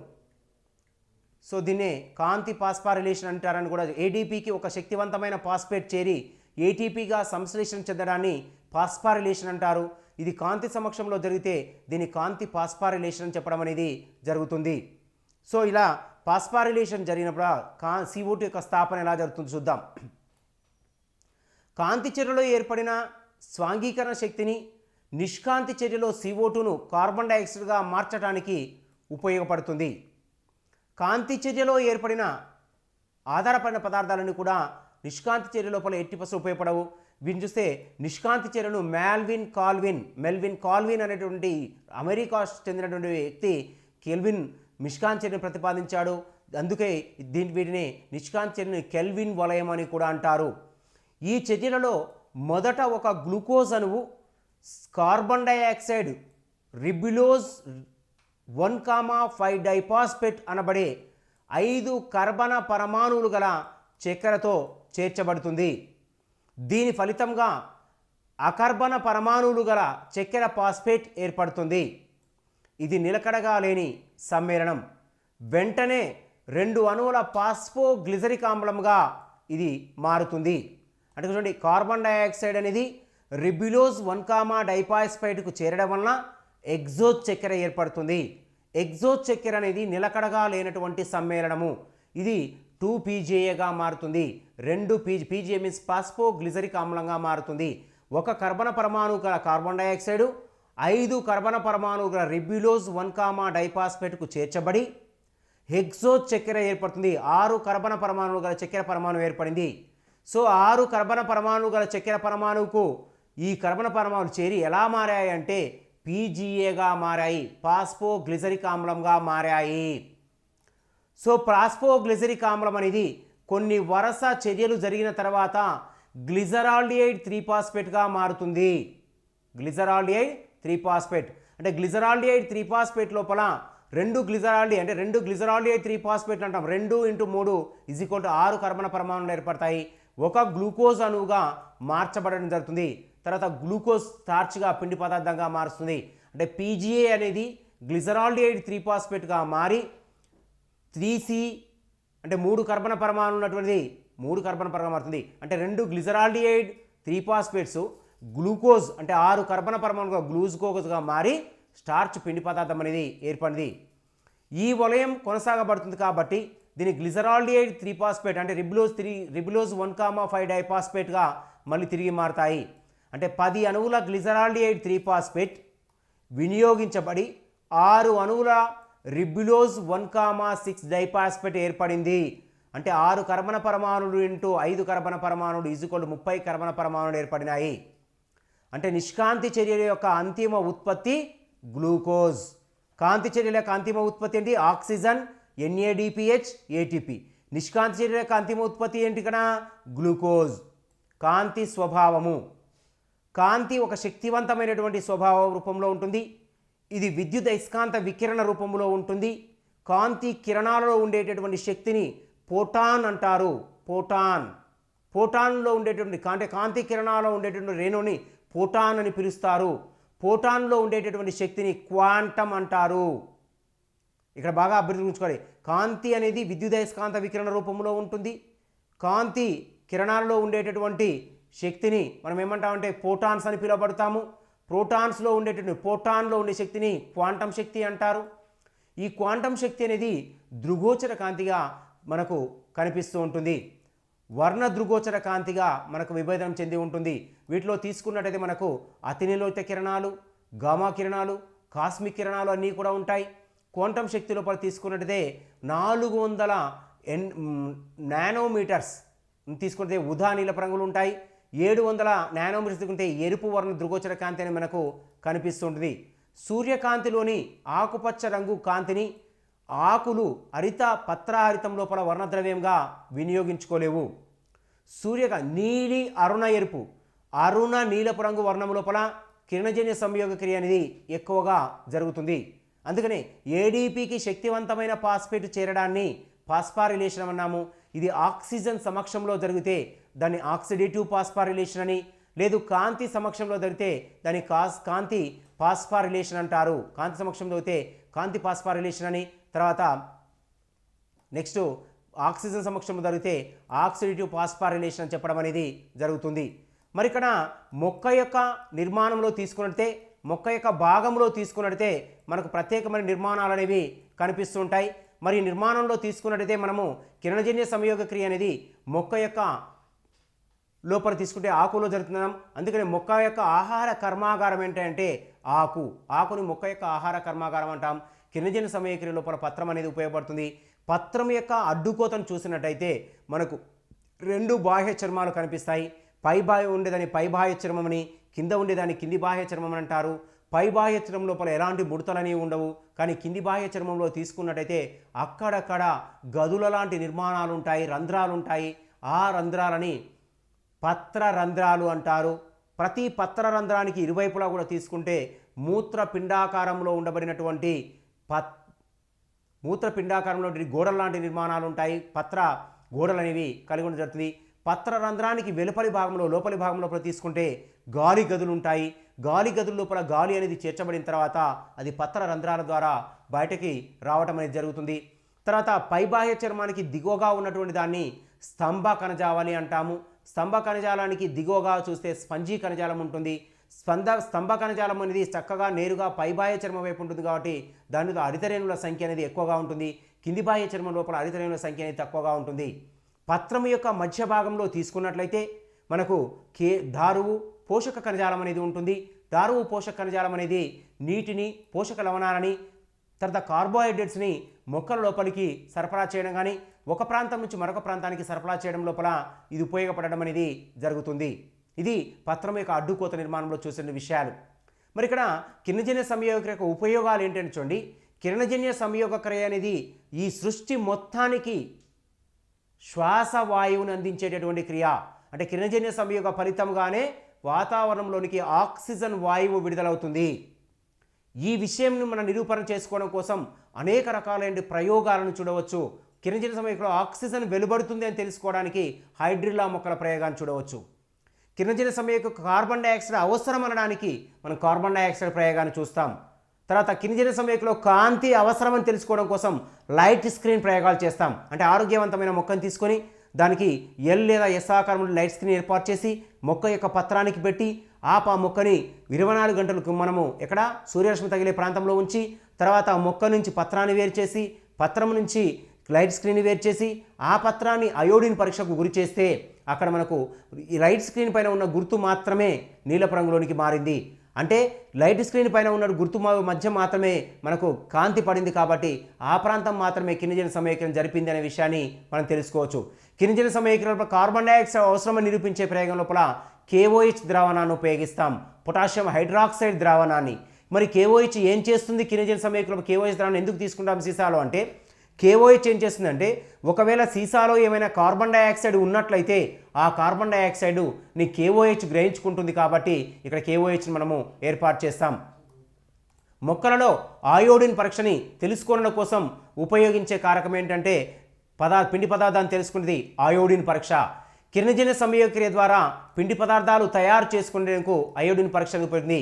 సో దీన్నే కాంతి పాస్ఫారిలేషన్ అంటారని కూడా. ADPకి ఒక శక్తివంతమైన పాస్పేట్ చేరి ATPగా సంశ్లేషణ చెందడాన్ని పాస్ఫారిలేషన్ అంటారు. ఇది కాంతి సమక్షంలో జరిగితే దీన్ని కాంతి పాస్ఫారిలేషన్ అని చెప్పడం అనేది జరుగుతుంది. సో ఇలా పాస్ఫారిలేషన్ జరిగినప్పుడు CO2 యొక్క స్థాపన ఎలా జరుగుతుందో చూద్దాం. కాంతి చర్యలో ఏర్పడిన స్వాంగీకరణ శక్తిని నిష్కాంతి చర్యలో CO2ను కార్బన్ డైఆక్సైడ్గా మార్చడానికి ఉపయోగపడుతుంది. కాంతి చర్యలో ఏర్పడిన ఆధారపడిన పదార్థాలను కూడా నిష్కాంతి చర్య లోపల 80% ఉపయోగపడవు. వీటిని చూస్తే నిష్కాంతి చర్యను మెల్విన్ కాల్విన్ అనేటువంటి అమెరికా చెందినటువంటి వ్యక్తి కెల్విన్ నిష్కాంతి చర్యను ప్రతిపాదించాడు. అందుకే వీటిని నిష్కాంతి చర్యను కెల్విన్ వలయం అని కూడా అంటారు. ఈ చర్యలలో మొదట ఒక గ్లూకోజ్ అణువు కార్బన్ డైఆక్సైడ్ రిబులోజ్ 1,5 డైపాస్పేట్ అనబడే 5 కర్బన పరమాణువులు గల చక్కెరతో చేర్చబడుతుంది. దీని ఫలితంగా అకర్బన పరమాణువులు గల చక్కెర పాస్పేట్ ఏర్పడుతుంది. ఇది నిలకడగా లేని సమ్మేళనం. వెంటనే 2 అణువుల పాస్ఫోగ్లిజరిక్ ఆమ్లంగా ఇది మారుతుంది. అంటే చూడండి, కార్బన్ డైఆక్సైడ్ అనేది రిబులోజ్ 1, డైపాస్పేట్కు చేరడం వలన ఎగ్జోజ్ చక్కెర ఏర్పడుతుంది. ఎగ్జోజ్ చక్కెర అనేది నిలకడగా లేనటువంటి సమ్మేళనము. ఇది 2PGAగా మారుతుంది. 2 PGA మీన్స్ పాస్ఫోగ్లిజరిక్ ఆమ్లంగా మారుతుంది. ఒక కర్బన పరమాణువు గల కార్బన్ డైఆక్సైడ్ 5 కర్బన పరమాణువు గల రిబులోజ్ 1, డైపాస్పేట్కు చేర్చబడి హెక్సోజ్ చక్కెర ఏర్పడుతుంది. 6 కర్బన పరమాణువు గల చక్కెర పరమాణువు ఏర్పడింది. సో 6 కర్బన పరమాణువు గల చక్కెర పరమాణువుకు ఈ కర్బన పరమాణువులు చేరి ఎలా మారాయి అంటే PGAగా మారాయి, పాస్ఫోగ్లిజరిక్ ఆమ్లంగా మారాయి. సో పాస్ఫోగ్లిజరిక్ ఆమ్లం అనేది కొన్ని వరుస చర్యలు జరిగిన తర్వాత గ్లిజరాల్డిహైడ్ 3-ఫాస్ఫేట్గా మారుతుంది. గ్లిజరాల్డిహైడ్ 3-ఫాస్ఫేట్ అంటే గ్లిజరాల్డిహైడ్ 3-ఫాస్ఫేట్ లోపల 2 గ్లిజరాల్డిహైడ్ అంటే 2 గ్లిజరాల్డిహైడ్ 3-ఫాస్ఫేట్ అంటాం. 2 × 3 = 6 కర్బన పరమాణువులు ఏర్పడతాయి. ఒక గ్లూకోజ్ అణువుగా మార్చబడడం జరుగుతుంది. తర్వాత గ్లూకోజ్ స్టార్చ్గా పిండి పదార్థంగా మారుస్తుంది. అంటే PGA అనేది గ్లిజరాల్డిహైడ్ 3-ఫాస్ఫేట్గా మారి 3C అంటే 3 కర్బన పరమాణులు ఉన్నటువంటిది 3 కర్బన పరమాణు మారుతుంది. అంటే 2 గ్లిజరాల్డిహైడ్ 3-ఫాస్ఫేట్స్ గ్లూకోజ్ అంటే 6 కర్బన పరమాణుగా గ్లూకోజ్గా మారి స్టార్చ్ పిండి పదార్థం అనేది ఏర్పడింది. ఈ వలయం కొనసాగబడుతుంది కాబట్టి దీని గ్లిజరాల్డిహైడ్ 3-ఫాస్ఫేట్ అంటే రిబులోజ్ 1, డైపాస్పేట్గా మళ్ళీ తిరిగి మారుతాయి. అంటే 10 అణువుల గ్లిజరాల్డిహైడ్ 3-ఫాస్ఫేట్ వినియోగించబడి 6 అణువుల రిబులోజ్ 1, డైపాస్పేట్ ఏర్పడింది. అంటే 6 కర్బన పరమాణులు × 5 కర్బన పరమాణులు = 30 కర్బన పరమాణులు ఏర్పడినాయి. అంటే నిష్కాంతి చర్యల యొక్క అంతిమ ఉత్పత్తి గ్లూకోజ్. కాంతి చర్యల యొక్క అంతిమ ఉత్పత్తి ఏంటి? Oxygen, NADPH, ATP. నిష్కాంతి చర్యల యొక్క అంతిమ ఉత్పత్తి ఏంటి ఇక్కడ? గ్లూకోజ్. కాంతి స్వభావము. కాంతి ఒక శక్తివంతమైనటువంటి స్వభావ రూపంలో ఉంటుంది. ఇది విద్యుత్ అయస్కాంత వికిరణ రూపంలో ఉంటుంది. కాంతి కిరణాలలో ఉండేటటువంటి శక్తిని ఫోటాన్ అంటారు. ఫోటాన్లో ఉండేటువంటి కాంతి కిరణాలలో ఉండేటువంటి రేణుని ఫోటాన్ అని పిలుస్తారు. ఫోటాన్లో ఉండేటటువంటి శక్తిని క్వాంటం అంటారు. ఇక్కడ బాగా అభివృద్ధి ఉంచుకోవాలి. కాంతి అనేది విద్యుదయస్కాంత వికిరణ రూపంలో ఉంటుంది. కాంతి కిరణాలలో ఉండేటటువంటి శక్తిని మనం ఏమంటామంటే ఫోటాన్స్ అని పిలువబడతాము. ప్రోటాన్స్లో ఉండేటటువంటి ఫోటాన్లో ఉండే శక్తిని క్వాంటం శక్తి అంటారు. ఈ క్వాంటం శక్తి అనేది దృగోచర కాంతిగా మనకు కనిపిస్తూ ఉంటుంది. వర్ణ దృగోచర కాంతిగా మనకు విభేదనం చెంది ఉంటుంది. వీటిలో తీసుకున్నట్టయితే మనకు అతినిలోహిత కిరణాలు, గామా కిరణాలు, కాస్మిక్ కిరణాలు అన్నీ కూడా ఉంటాయి. క్వాంటం శక్తి లోపల తీసుకున్నట్టయితే 400 నానోమీటర్స్ తీసుకుంటే ఉదా నీలపు రంగులు ఉంటాయి. 700 నానోమీటర్స్ తీసుకుంటే ఎరుపు వర్ణ దృగోచర కాంతి అని మనకు కనిపిస్తుంటుంది. సూర్యకాంతిలోని ఆకుపచ్చ రంగు కాంతిని ఆకులు హరిత పత్రహరితం లోపల వర్ణద్రవ్యంగా వినియోగించుకోలేవు. నీలి అరుణ ఎరుపు, అరుణ నీలపు రంగు వర్ణం లోపల కిరణజన్య సంయోగ క్రియ అనేది ఎక్కువగా జరుగుతుంది. అందుకనే ఏడీపీకి శక్తివంతమైన ఫాస్ఫేట్ చేరడాన్ని ఫాస్ఫారిలేషన్ అన్నాము. ఇది ఆక్సిజన్ సమక్షంలో జరిగితే దాన్ని ఆక్సిడేటివ్ ఫాస్ఫారిలేషన్ అని, లేదు కాంతి సమక్షంలో జరిగితే దాన్ని కాంతి ఫాస్ఫారిలేషన్ అంటారు. కాంతి సమక్షంలో అయితే కాంతి ఫాస్ఫారిలేషన్ అని, తర్వాత నెక్స్ట్ ఆక్సిజన్ సమక్షంలో జరిగితే ఆక్సిడేటివ్ ఫాస్ఫారిలేషన్ అని చెప్పడం అనేది జరుగుతుంది. మరి ఇక్కడ మొక్క యొక్క నిర్మాణంలో తీసుకున్నట్టే, మొక్క యొక్క భాగంలో తీసుకున్నట్టయితే మనకు ప్రత్యేకమైన నిర్మాణాలు అనేవి కనిపిస్తుంటాయి. మరి నిర్మాణంలో తీసుకున్నట్టయితే మనము కిరణజన్య సంయోగ క్రియ అనేది మొక్క యొక్క లోపల తీసుకుంటే ఆకులో జరుగుతున్నాం. అందుకని మొక్క యొక్క ఆహార కర్మాగారం ఏంటంటే ఆకుని మొక్క యొక్క ఆహార కర్మాగారం అంటాం. కిరణజన్య సంయోగ క్రియ లోపల పత్రం అనేది ఉపయోగపడుతుంది. పత్రం యొక్క అడ్డుకోతను చూసినట్టయితే మనకు 2 బాహ్య చర్మాలు కనిపిస్తాయి. ఉండేదాన్ని పైబాహ్య చర్మం అని, కింద ఉండేదాన్ని కింది బాహ్య చర్మం అని అంటారు. పైబాహ్య చర్మం లోపల ఎలాంటి ముడతలనేవి ఉండవు. కానీ కింది బాహ్య చర్మంలో తీసుకున్నట్టయితే అక్కడక్కడ గదుల లాంటి నిర్మాణాలు ఉంటాయి, రంధ్రాలు ఉంటాయి. ఆ రంధ్రాలని పత్రరంధ్రాలు అంటారు. ప్రతి పత్రరంధ్రానికి ఇరువైపులా కూడా తీసుకుంటే మూత్రపిండాకారంలో ఉండబడినటువంటి మూత్రపిండాకారంలో గోడల లాంటి నిర్మాణాలు ఉంటాయి. పత్ర గోడలు అనేవి కలిగి ఉండడం జరుగుతుంది. పత్రరంధ్రానికి వెలుపలి భాగంలో లోపలి భాగంలో తీసుకుంటే గాలి గదులు ఉంటాయి. గాలి గదుల లోపల గాలి అనేది చేర్చబడిన తర్వాత అది పత్ర రంధ్రాల ద్వారా బయటకి రావటం అనేది జరుగుతుంది. తర్వాత పైబాహ్య చర్మానికి దిగువగా ఉన్నటువంటి దాన్ని స్తంభ కణజాలని అంటాము. స్తంభ కణజాలానికి దిగువగా చూస్తే స్పంజీ కణజాలం ఉంటుంది. స్తంభ కణజాలం అనేది చక్కగా నేరుగా పైబాహ్య చర్మం వైపు ఉంటుంది కాబట్టి దానిలో హరితరేణుల సంఖ్య అనేది ఎక్కువగా ఉంటుంది. కింది బాహ్య చర్మం లోపల హరితరేణుల సంఖ్య అనేది తక్కువగా ఉంటుంది. పత్రం యొక్క మధ్య భాగంలో తీసుకున్నట్లయితే మనకు దారువు పోషక కణజాలం అనేది ఉంటుంది. దారువు పోషక కణజాలం అనేది నీటిని, పోషక లవణాలని, తర్వాత కార్బోహైడ్రేట్స్ని మొక్కల లోపలికి సరఫరా చేయడం కానీ ఒక ప్రాంతం నుంచి మరొక ప్రాంతానికి సరఫరా చేయడం లోపల ఇది ఉపయోగపడడం అనేది జరుగుతుంది. ఇది పత్రం యొక్క అడ్డుకోత నిర్మాణంలో చూసిన విషయాలు. మరి ఇక్కడ కిరణజన్య సంయోగ క్రియ యొక్క ఉపయోగాలు ఏంటంటే చూడండి, కిరణజన్య సంయోగ క్రియ అనేది ఈ సృష్టి మొత్తానికి శ్వాస వాయువును అందించేటటువంటి క్రియ. అంటే కిరణజన్య సంయోగ ఫలితంగానే వాతావరణంలోనికి ఆక్సిజన్ వాయువు విడుదలవుతుంది. ఈ విషయంను మనం నిరూపణ చేసుకోవడం కోసం అనేక రకాలైన ప్రయోగాలను చూడవచ్చు. కిరణజన్య సంయోగంలో ఆక్సిజన్ వెలువడుతుంది అని తెలుసుకోవడానికి హైడ్రిల్లా మొక్కల ప్రయోగాన్ని చూడవచ్చు. కిరణజన్య సంయోగ కార్బన్ డైఆక్సైడ్ అవసరం అనడానికి మనం కార్బన్ డైఆక్సైడ్ ప్రయోగాన్ని చూస్తాం. తర్వాత కిరణజన్య సంయోగంలో కాంతి అవసరమని తెలుసుకోవడం కోసం లైట్ స్క్రీన్ ప్రయోగాలు చేస్తాం. అంటే ఆరోగ్యవంతమైన మొక్కను తీసుకొని దానికి ఎల్ లేదా ఎస్ ఆకారంలో లైట్ స్క్రీన్ ఏర్పాటు చేసి మొక్క యొక్క పత్రానికి పెట్టి ఆ మొక్కని 24 గంటలకు మనము ఎక్కడ సూర్యరశ్మి తగిలే ప్రాంతంలో ఉంచి తర్వాత మొక్క నుంచి పత్రాన్ని వేరు చేసి పత్రం నుంచి లైట్ స్క్రీన్ వేరు చేసి ఆ పత్రాన్ని అయోడిన్ పరీక్షకు గురి చేస్తే అక్కడ మనకు ఈ లైట్ స్క్రీన్ పైన ఉన్న గుర్తు మాత్రమే నీలపు రంగులోనికి మారింది. అంటే లైట్ స్క్రీన్ పైన ఉన్న గుర్తు మధ్య మాత్రమే మనకు కాంతి పడింది కాబట్టి ఆ ప్రాంతం మాత్రమే కిరణజన్య సమీకరణ జరిపింది అనే విషయాన్ని మనం తెలుసుకోవచ్చు. కిరణజన్య సమీకరణ కార్బన్ డైఆక్సైడ్ అవసరమని నిరూపించే ప్రయోగం లోపల KOH ద్రావణాన్ని ఉపయోగిస్తాం, పొటాషియం హైడ్రాక్సైడ్ ద్రావణాన్ని. మరి KOH ఏం చేస్తుంది? కిరణజన్య సమీకరణ KOH ద్రావణం ఎందుకు తీసుకుంటాం సీసాలో అంటే KOH ఏం చేస్తుందంటే ఒకవేళ సీసాలో ఏమైనా కార్బన్ డైఆక్సైడ్ ఉన్నట్లయితే ఆ కార్బన్ డైఆక్సైడ్ని KOH గ్రహించుకుంటుంది కాబట్టి ఇక్కడ KOHని మనము ఏర్పాటు చేస్తాం. మొక్కలలో అయోడిన్ పరీక్షని తెలుసుకోవడం కోసం ఉపయోగించే కారకం ఏంటంటే పిండి పదార్థాన్ని తెలుసుకునేది అయోడిన్ పరీక్ష. కిరణజన్య సంయోగ క్రియ ద్వారా పిండి పదార్థాలు తయారు చేసుకునేందుకు అయోడిన్ పరీక్ష ఉపయోగింది.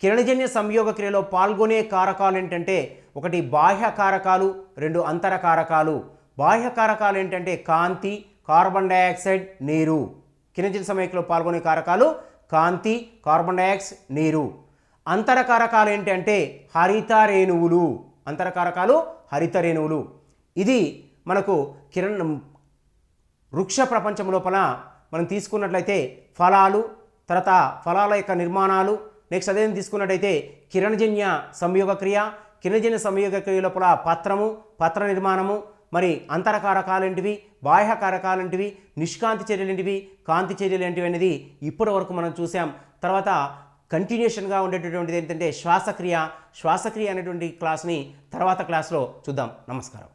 కిరణజన్య సంయోగ క్రియలో పాల్గొనే కారకాలు ఏంటంటే ఒకటి బాహ్య కారకాలు, 2 అంతర కారకాలు. బాహ్య కారకాలు ఏంటంటే కాంతి, కార్బన్ డైఆక్సైడ్, నీరు. కిరణజన్య సంయోగంలో పాల్గొనే కారకాలు కాంతి, కార్బన్ డైఆక్సైడ్, నీరు. అంతర కారకాలు ఏంటంటే హరిత రేణువులు. అంతర కారకాలు హరిత రేణువులు. ఇది మనకు వృక్ష ప్రపంచం లోపల మనం తీసుకున్నట్లయితే ఫలాలు, తర్వాత ఫలాల యొక్క నిర్మాణాలు, నెక్స్ట్ అదే తీసుకున్నట్టయితే కిరణజన్య సంయోగ క్రియ, కిరణజన్య సంయోగ క్రియ లోపల పత్రము, పత్ర నిర్మాణము, మరి అంతరకారకాలేంటివి, బాహ్యకారకాలేంటివి, నిష్కాంతి చర్యలేంటివి, కాంతి చర్యలేంటివి అనేది ఇప్పటి వరకు మనం చూసాం. తర్వాత కంటిన్యూషన్గా ఉండేటటువంటిది ఏంటంటే శ్వాసక్రియ అనేటువంటి క్లాస్ని తర్వాత క్లాస్లో చూద్దాం. నమస్కారం.